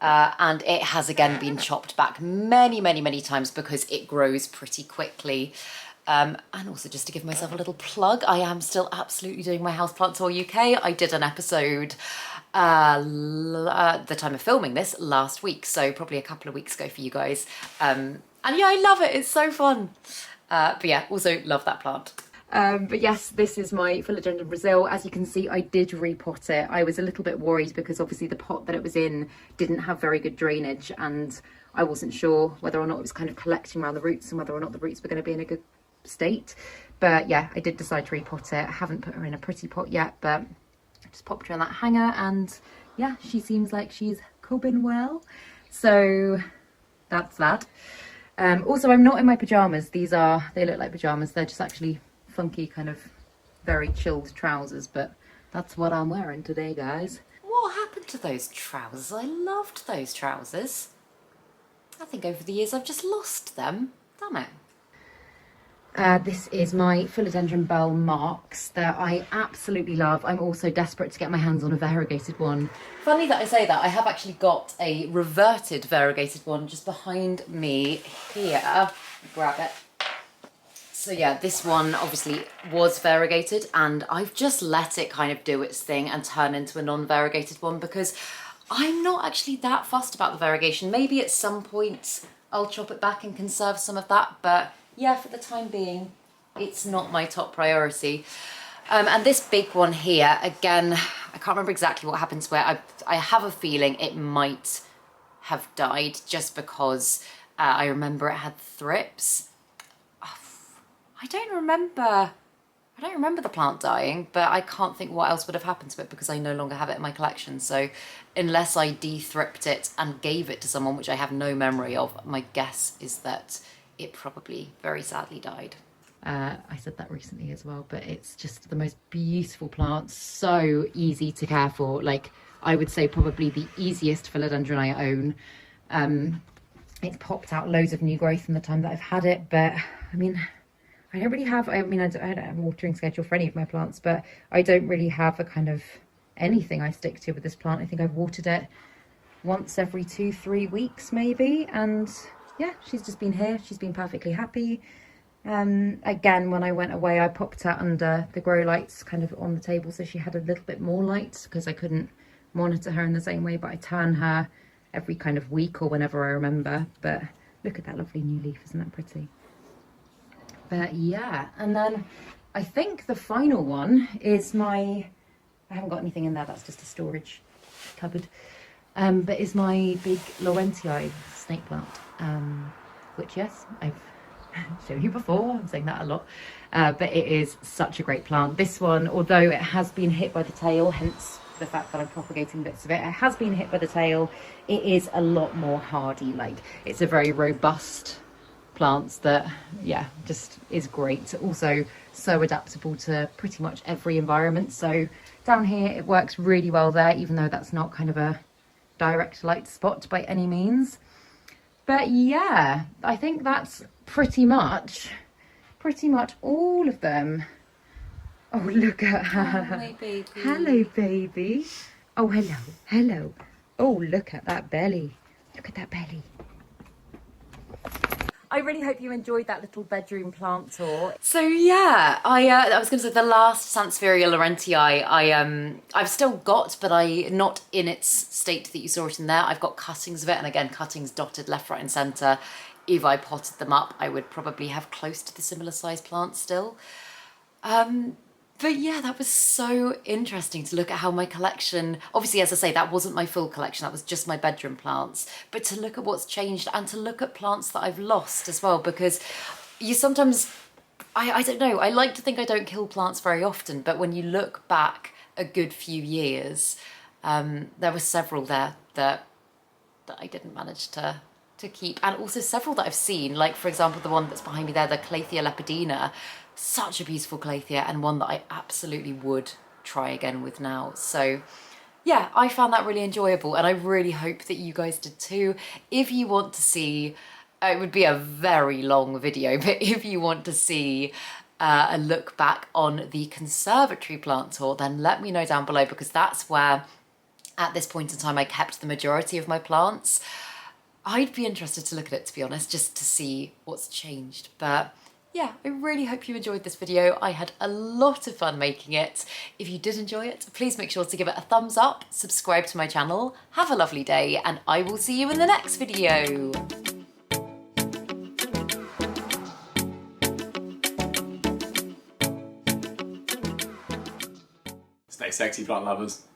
And it has again been chopped back many times because it grows pretty quickly. And also, just to give myself a little plug, I am still absolutely doing my Houseplant Tour UK. I did an episode the time of filming this last week, so probably a couple of weeks ago for you guys. And yeah, I love it. It's so fun. But yeah, also love that plant. But yes, this is my Philodendron Brazil. As you can see, I did repot it. I was a little bit worried because obviously the pot that it was in didn't have very good drainage, and I wasn't sure whether or not it was kind of collecting around the roots and whether or not the roots were going to be in a good state. But yeah, I did decide to repot it. I haven't put her in a pretty pot yet, but I just popped her in that hanger, and yeah, she seems like she's coping well. So that's that. Also, I'm not in my pyjamas. They look like pyjamas. They're just actually funky, kind of very chilled trousers, but that's what I'm wearing today, guys. What happened to those trousers? I loved those trousers. I think over the years I've just lost them. Damn it. This is my Philodendron Belle Marks that I absolutely love. I'm also desperate to get my hands on a variegated one. Funny that I say that. I have actually got a reverted variegated one just behind me here. Grab it. So yeah, this one obviously was variegated, and I've just let it kind of do its thing and turn into a non-variegated one because I'm not actually that fussed about the variegation. Maybe at some point I'll chop it back and conserve some of that, but yeah, for the time being, it's not my top priority. And this big one here, again, I can't remember exactly what happened to it. I have a feeling it might have died just because I remember it had thrips. I don't remember the plant dying, but I can't think what else would have happened to it because I no longer have it in my collection. So unless I de-thripped it and gave it to someone, which I have no memory of, my guess is that it probably very sadly died. I said that recently as well, but it's just the most beautiful plant, so easy to care for. Like, I would say probably the easiest philodendron I own. It's popped out loads of new growth in the time that I've had it, but I mean, I don't really have, I don't have a watering schedule for any of my plants, but I don't really have a kind of anything I stick to with this plant. I think I've watered it once every 2-3 weeks maybe, and yeah, she's just been here. She's been perfectly happy. Again, when I went away, I popped her under the grow lights kind of on the table so she had a little bit more light because I couldn't monitor her in the same way, but I turn her every kind of week or whenever I remember. But look at that lovely new leaf, isn't that pretty? But yeah, and then I think the final one is my I haven't got anything in there, that's just a storage cupboard. But is my big Laurentii snake plant, which yes, I've shown you before, I'm saying that a lot, but it is such a great plant. This one, although it has been hit by the tail, hence the fact that I'm propagating bits of it, it has been hit by the tail, it is a lot more hardy. Like, it's a very robust plants that, yeah, just is great. Also so adaptable to pretty much every environment. So down here it works really well there, even though that's not kind of a direct light spot by any means. But yeah, I think that's pretty much all of them. Oh, look at her. Oh, my baby. Hello, baby. Oh, hello, hello. Oh, look at that belly. Look at that belly. I really hope you enjoyed that little bedroom plant tour. So yeah, I was going to say the last Sansevieria Laurentii I've still got, but not in its state that you saw it in there. I've got cuttings of it, and again, cuttings dotted left, right and centre. If I potted them up, I would probably have close to the similar size plants still. But yeah, that was so interesting to look at how my collection, obviously, as I say, that wasn't my full collection, that was just my bedroom plants, but to look at what's changed and to look at plants that I've lost as well, because you sometimes, I don't know, I like to think I don't kill plants very often, but when you look back a good few years, there were several there that I didn't manage to keep, and also several that I've seen, like for example the one that's behind me there, the Calathea lepidina, such a beautiful Calathea, and one that I absolutely would try again with now. So yeah, I found that really enjoyable, and I really hope that you guys did too. If you want to see, it would be a very long video, but if you want to see a look back on the conservatory plant tour, then let me know down below, because that's where at this point in time I kept the majority of my plants. I'd be interested to look at it, to be honest, just to see what's changed. But yeah, I really hope you enjoyed this video. I had a lot of fun making it. If you did enjoy it, please make sure to give it a thumbs up, subscribe to my channel, have a lovely day, and I will see you in the next video. Stay sexy, plant lovers.